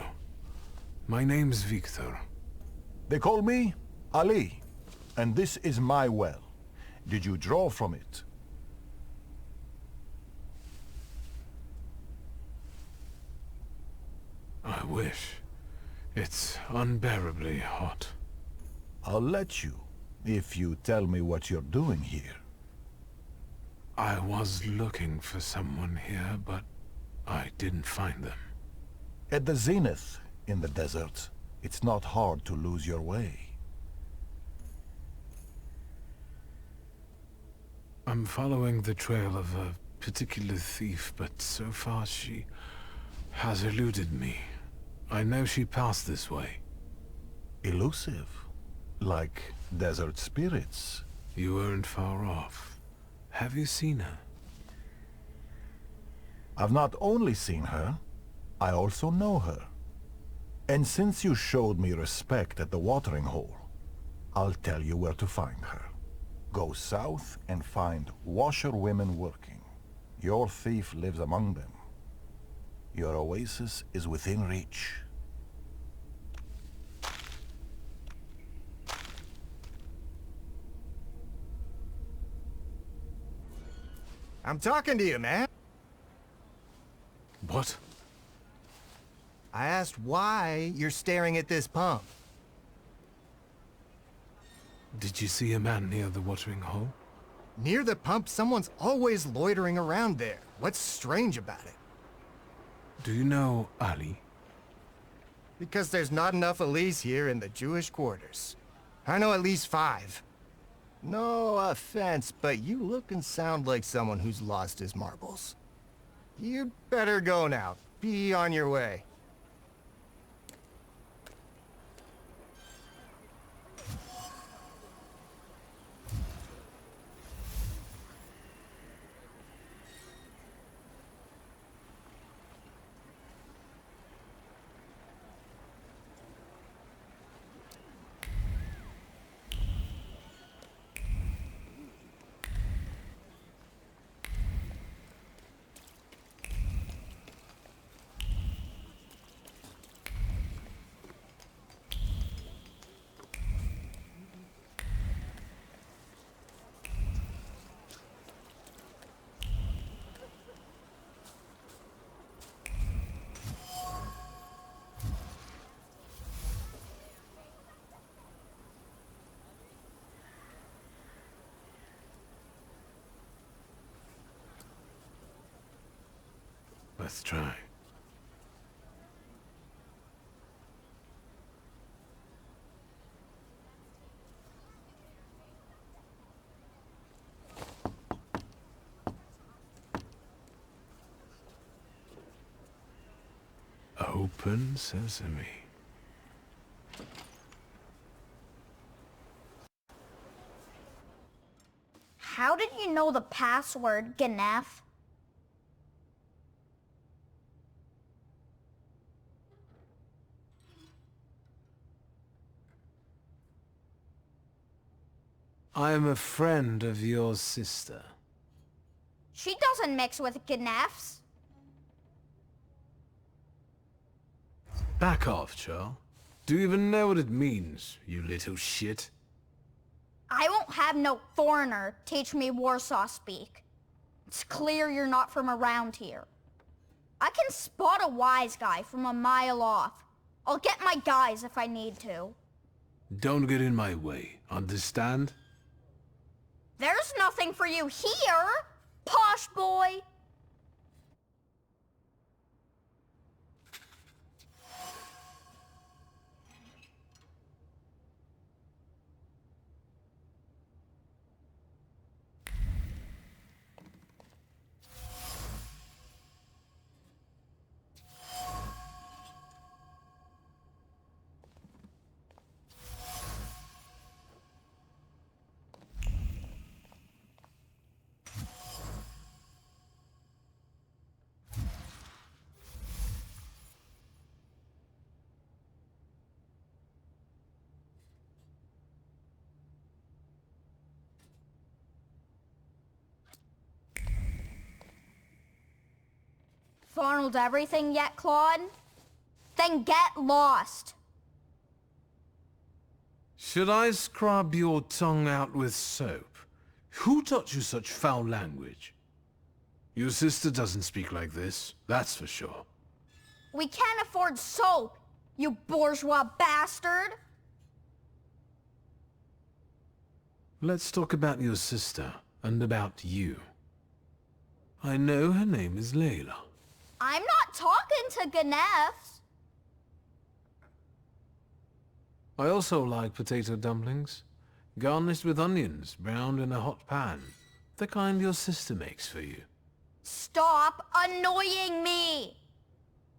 My name's Victor. They call me Ali, and this is my well. Did you draw from it? I wish. It's unbearably hot. I'll let you, if you tell me what you're doing here. I was looking for someone here, but I didn't find them. At the zenith, in the desert, it's not hard to lose your way. I'm following the trail of a particular thief, but so far she has eluded me. I know she passed this way. Elusive? Like desert spirits? You weren't far off. Have you seen her? I've not only seen her, I also know her. And since you showed me respect at the watering hole, I'll tell you where to find her. Go south and find washerwomen working. Your thief lives among them. Your oasis is within reach. I'm talking to you, man. What? I asked why you're staring at this pump. Did you see a man near the watering hole? Near the pump, someone's always loitering around there. What's strange about it? Do you know Ali? Because there's not enough Alis here in the Jewish quarters. I know at least 5. No offense, but you look and sound like someone who's lost his marbles. You'd better go now. Be on your way. Let's try. Open sesame. How did you know the password, Ganef? I am a friend of your sister. She doesn't mix with Ganefs. Back off, Charles. Do you even know what it means, you little shit? I won't have no foreigner teach me Warsaw speak. It's clear you're not from around here. I can spot a wise guy from a mile off. I'll get my guys if I need to. Don't get in my way, understand? There's nothing for you here, posh boy. Funneled everything yet, Claude? Then get lost. Should I scrub your tongue out with soap? Who taught you such foul language? Your sister doesn't speak like this, that's for sure. We can't afford soap, you bourgeois bastard. Let's talk about your sister, and about you. I know her name is Layla. I'm not talking to Ganefs. I also like potato dumplings, garnished with onions, browned in a hot pan. The kind your sister makes for you. Stop annoying me!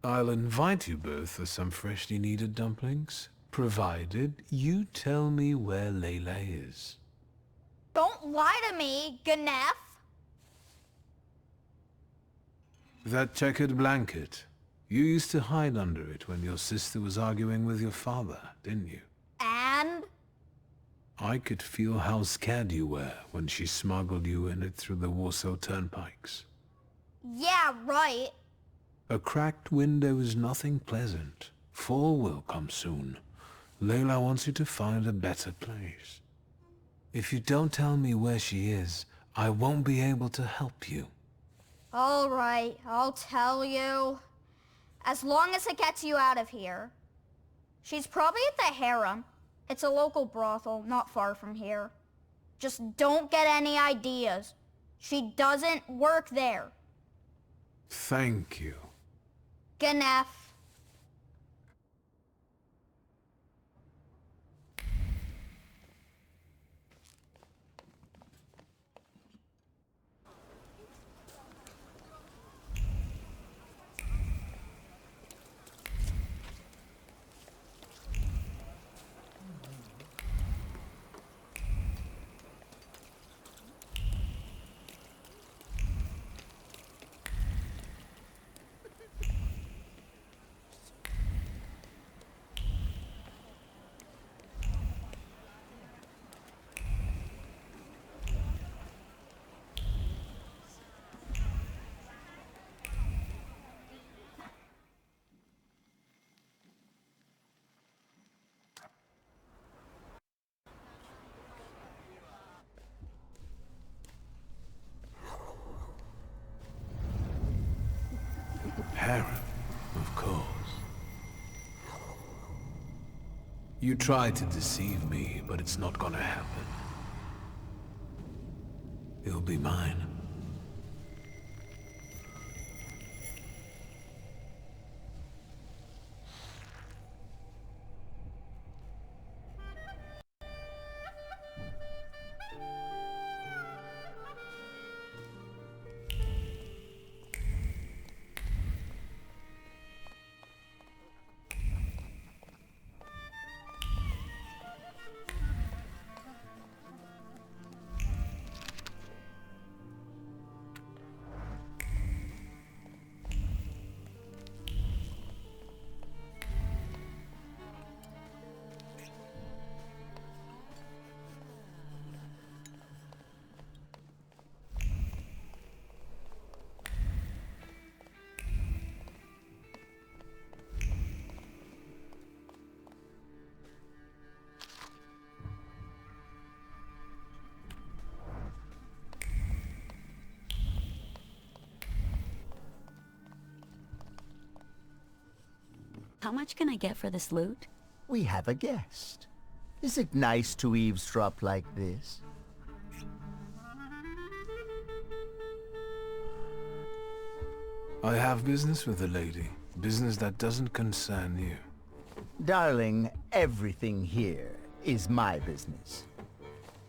I'll invite you both for some freshly kneaded dumplings, provided you tell me where Layla is. Don't lie to me, Ganef. That checkered blanket. You used to hide under it when your sister was arguing with your father, didn't you? And? I could feel how scared you were when she smuggled you in it through the Warsaw turnpikes. Yeah, right. A cracked window is nothing pleasant. Fall will come soon. Layla wants you to find a better place. If you don't tell me where she is, I won't be able to help you. All right, I'll tell you. As long as it gets you out of here. She's probably at the harem. It's a local brothel, not far from here. Just don't get any ideas. She doesn't work there. Thank you. Ganef. Harem, of course. You tried to deceive me, but it's not gonna happen. You'll be mine. How much can I get for this loot? We have a guest. Is it nice to eavesdrop like this? I have business with the lady. Business that doesn't concern you. Darling, everything here is my business.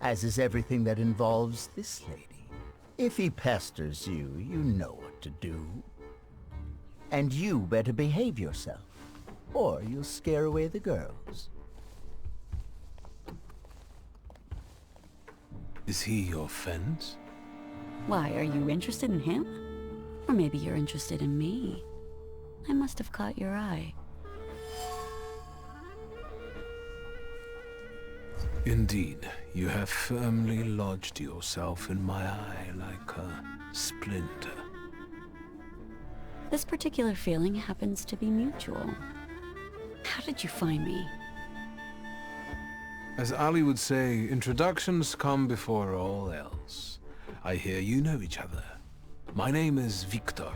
As is everything that involves this lady. If he pesters you, you know what to do. And you better behave yourself, or you'll scare away the girls. Is he your fence? Why, are you interested in him? Or maybe you're interested in me. I must have caught your eye. Indeed, you have firmly lodged yourself in my eye like a splinter. This particular feeling happens to be mutual. How did you find me? As Ali would say, introductions come before all else. I hear you know each other. My name is Victor.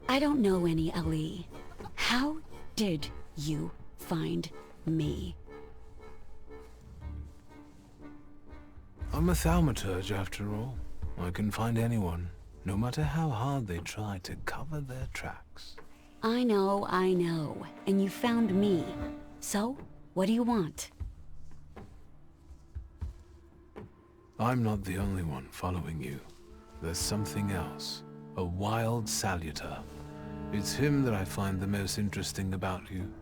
I don't know any Ali. How did you find me? I'm a thaumaturge after all. I can find anyone, no matter how hard they try to cover their tracks. I know. And you found me. So, what do you want? I'm not the only one following you. There's something else. A wild salutor. It's him that I find the most interesting about you.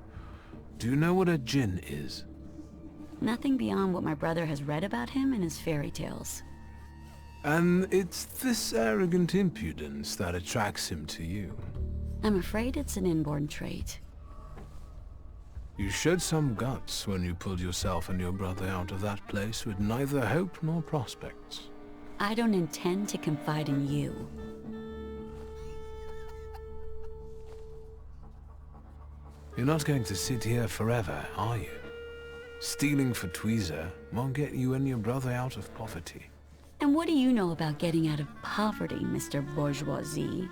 Do you know what a djinn is? Nothing beyond what my brother has read about him in his fairy tales. And it's this arrogant impudence that attracts him to you. I'm afraid it's an inborn trait. You showed some guts when you pulled yourself and your brother out of that place with neither hope nor prospects. I don't intend to confide in you. You're not going to sit here forever, are you? Stealing for tweezer won't get you and your brother out of poverty. And what do you know about getting out of poverty, Mr. Bourgeoisie?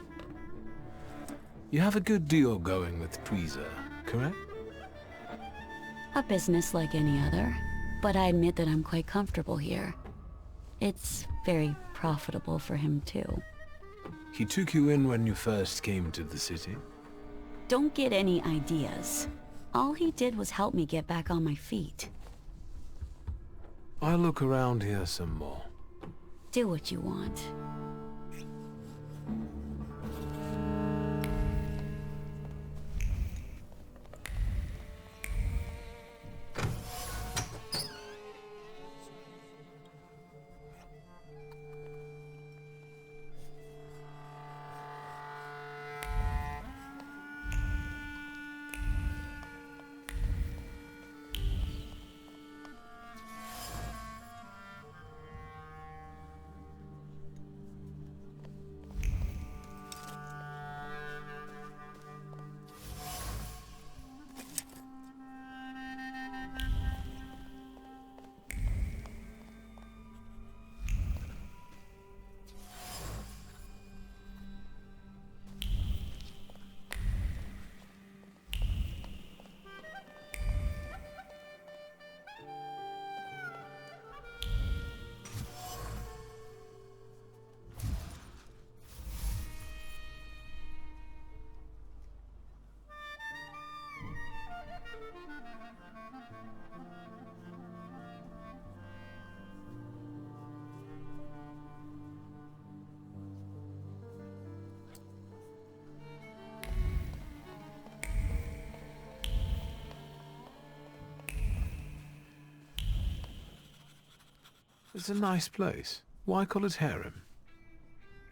You have a good deal going with tweezer, correct? A business like any other, but I admit that I'm quite comfortable here. It's very profitable for him too. He took you in when you first came to the city? Don't get any ideas. All he did was help me get back on my feet. I'll look around here some more. Do what you want. It's a nice place. Why call it harem?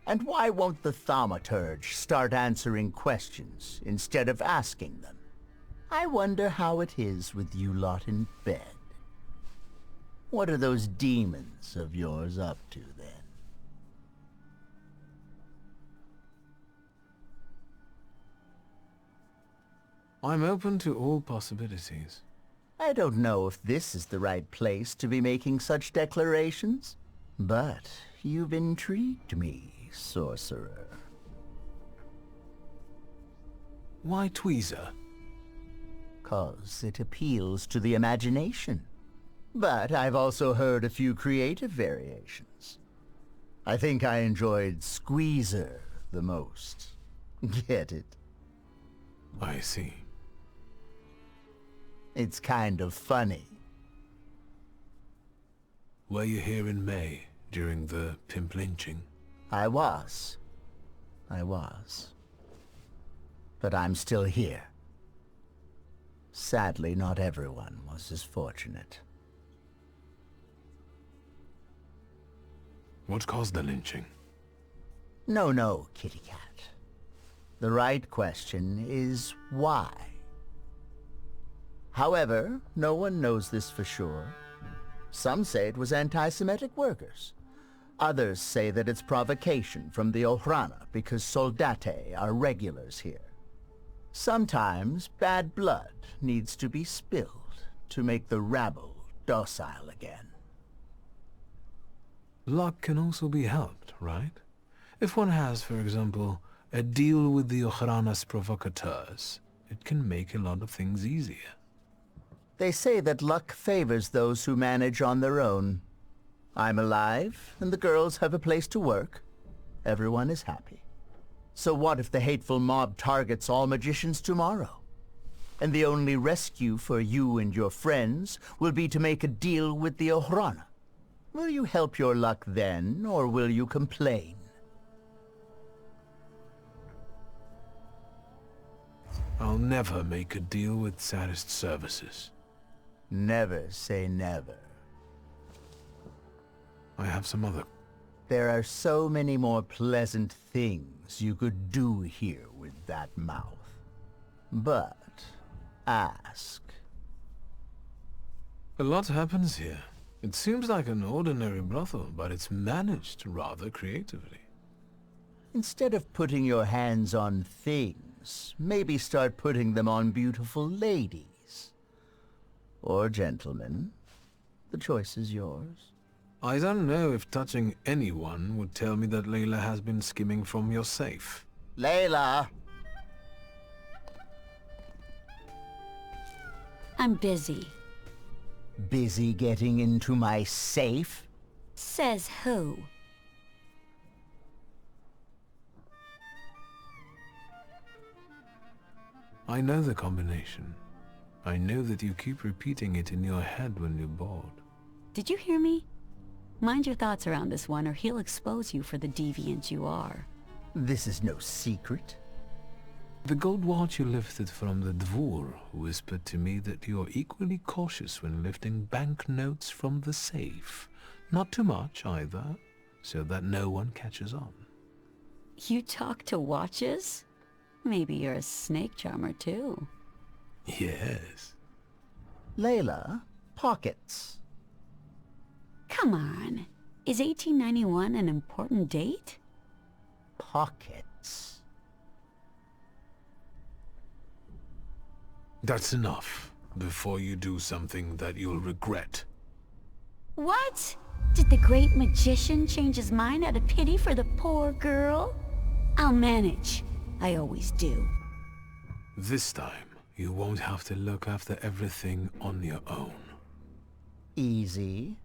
And why won't the thaumaturge start answering questions instead of asking them? I wonder how it is with you lot in bed. What are those demons of yours up to then? I'm open to all possibilities. I don't know if this is the right place to be making such declarations, but you've intrigued me, sorcerer. Why tweezer? 'cause it appeals to the imagination. But I've also heard a few creative variations. I think I enjoyed Squeezer the most. Get it? I see. It's kind of funny. Were you here in May, during the pimp lynching? I was. But I'm still here. Sadly, not everyone was as fortunate. What caused the lynching? No, kitty cat. The right question is why? However, no one knows this for sure. Some say it was anti-Semitic workers. Others say that it's provocation from the Ohrana because soldate are regulars here. Sometimes bad blood needs to be spilled to make the rabble docile again. Luck can also be helped, right? If one has, for example, a deal with the Ohrana's provocateurs, it can make a lot of things easier. They say that luck favors those who manage on their own. I'm alive, and the girls have a place to work. Everyone is happy. So what if the hateful mob targets all magicians tomorrow? And the only rescue for you and your friends will be to make a deal with the Ohrana. Will you help your luck then, or will you complain? I'll never make a deal with Sadist Services. Never say never. I have some other... There are so many more pleasant things you could do here with that mouth. But ask. A lot happens here. It seems like an ordinary brothel, but it's managed rather creatively. Instead of putting your hands on things, maybe start putting them on beautiful ladies. Or gentlemen. The choice is yours. I don't know if touching anyone would tell me that Layla has been skimming from your safe. Layla! I'm busy. Busy getting into my safe? Says who? I know the combination. I know that you keep repeating it in your head when you're bored. Did you hear me? Mind your thoughts around this one, or he'll expose you for the deviant you are. This is no secret. The gold watch you lifted from the Dvor whispered to me that you're equally cautious when lifting banknotes from the safe. Not too much, either, so that no one catches on. You talk to watches? Maybe you're a snake charmer, too. Yes. Layla, pockets. Come on. Is 1891 an important date? Pockets. That's enough, before you do something that you'll regret. What? Did the great magician change his mind out of pity for the poor girl? I'll manage. I always do. This time, you won't have to look after everything on your own. Easy.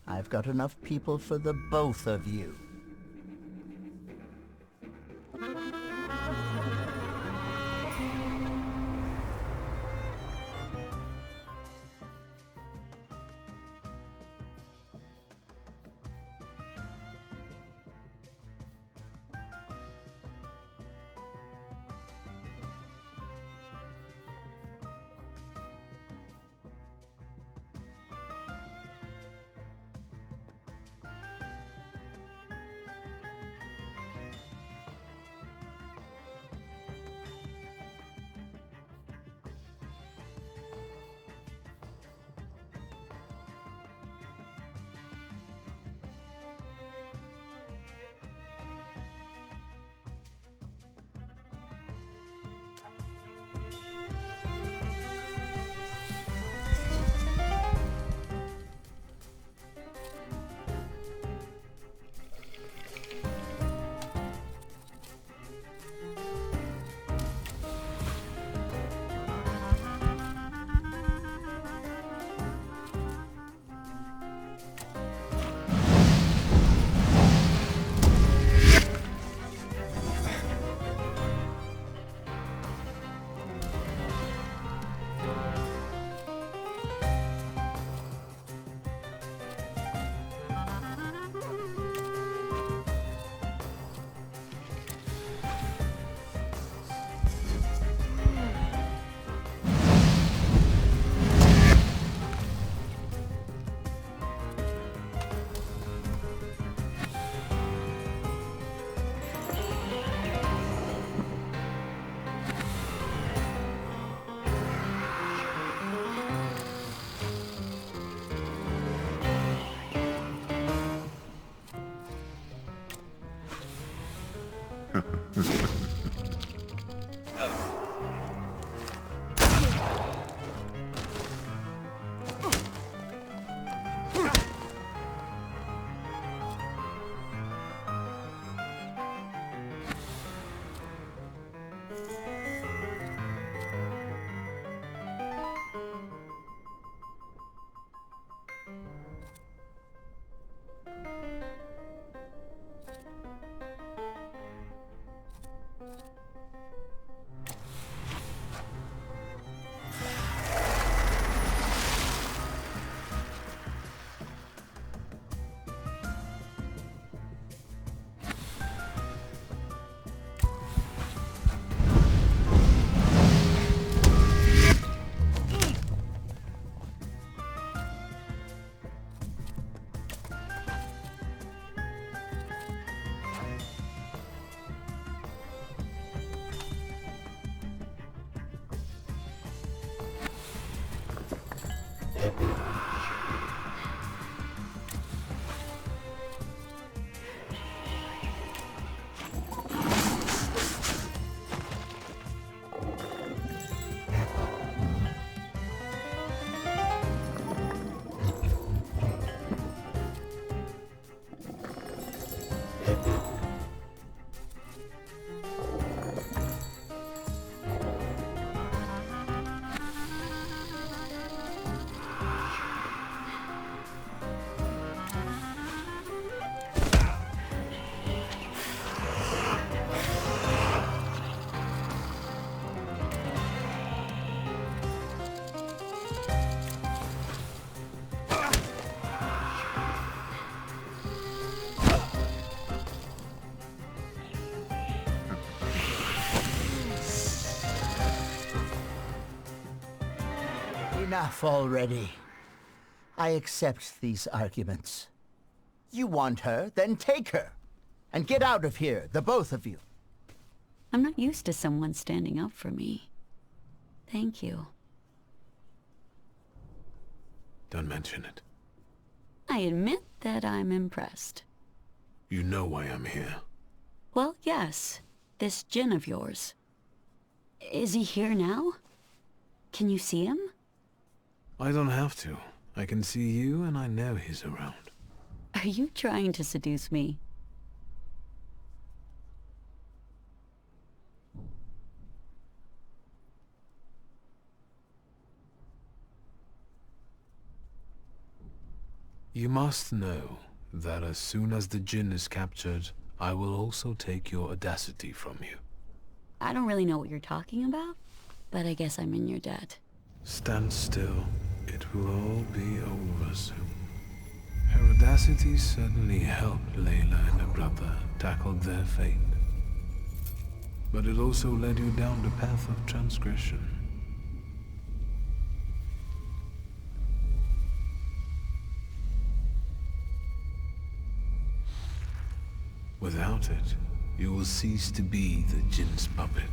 I've got enough people for the both of you. Enough already. I accept these arguments. You want her, then take her. And get out of here, the both of you. I'm not used to someone standing up for me. Thank you. Don't mention it. I admit that I'm impressed. You know why I'm here. Well, yes. This djinn of yours. Is he here now? Can you see him? I don't have to. I can see you and I know he's around. Are you trying to seduce me? You must know that as soon as the djinn is captured, I will also take your audacity from you. I don't really know what you're talking about, but I guess I'm in your debt. Stand still. It will all be over soon. Her audacity certainly helped Layla and her brother tackle their fate. But it also led you down the path of transgression. Without it, you will cease to be the djinn's puppet.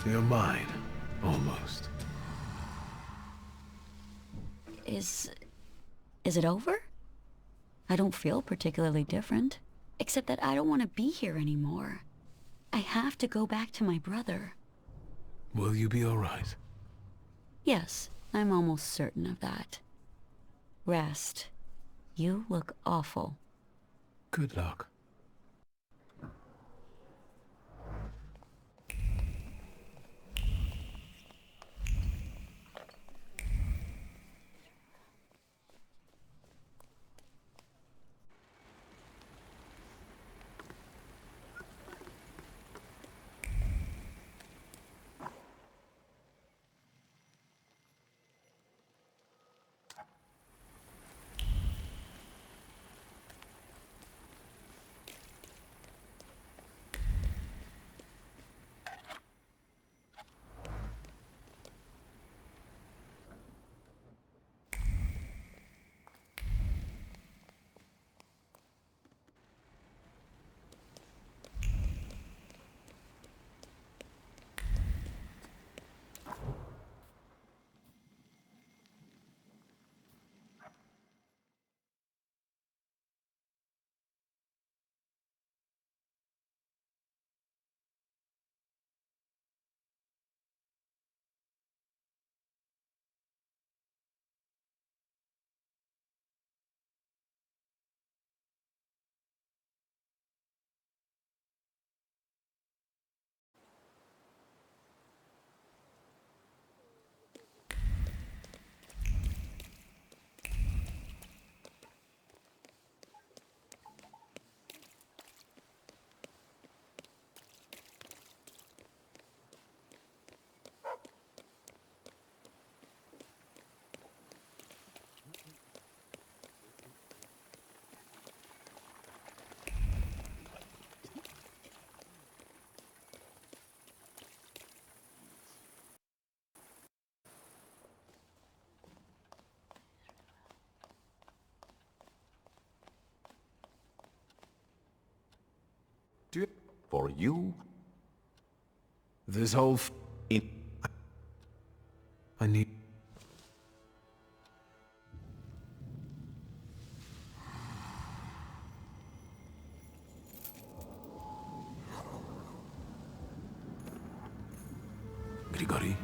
You're mine. Almost. Is it over? I don't feel particularly different. Except that I don't want to be here anymore. I have to go back to my brother. Will you be alright? Yes, I'm almost certain of that. Rest. You look awful. Good luck. For you? This whole I need... Grigori?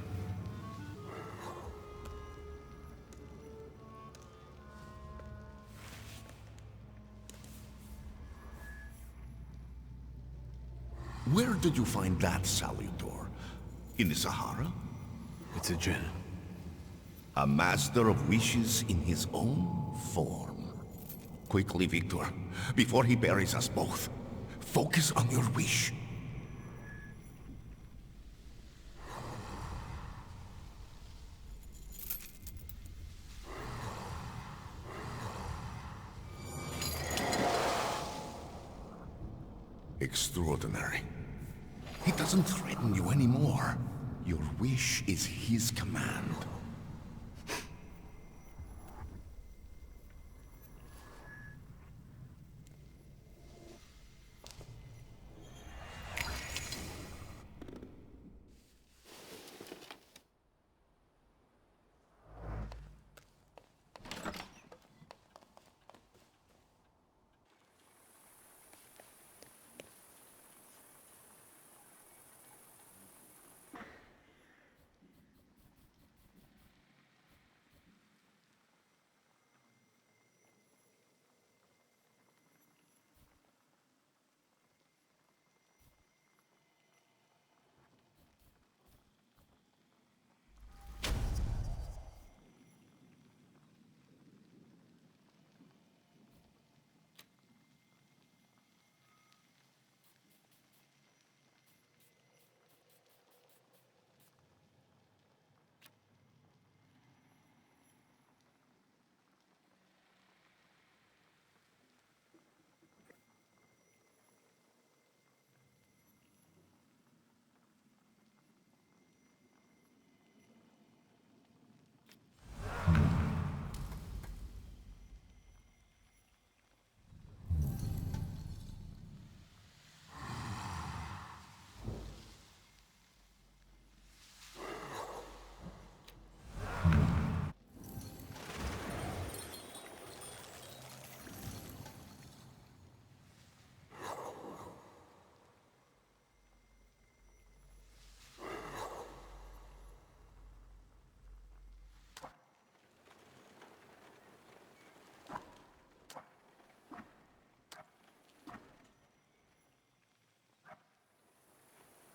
Where did you find that salutor? In the Sahara? It's a djinn. A master of wishes in his own form. Quickly, Victor, before he buries us both. Focus on your wish. Extraordinary. He doesn't threaten you anymore. Your wish is his command.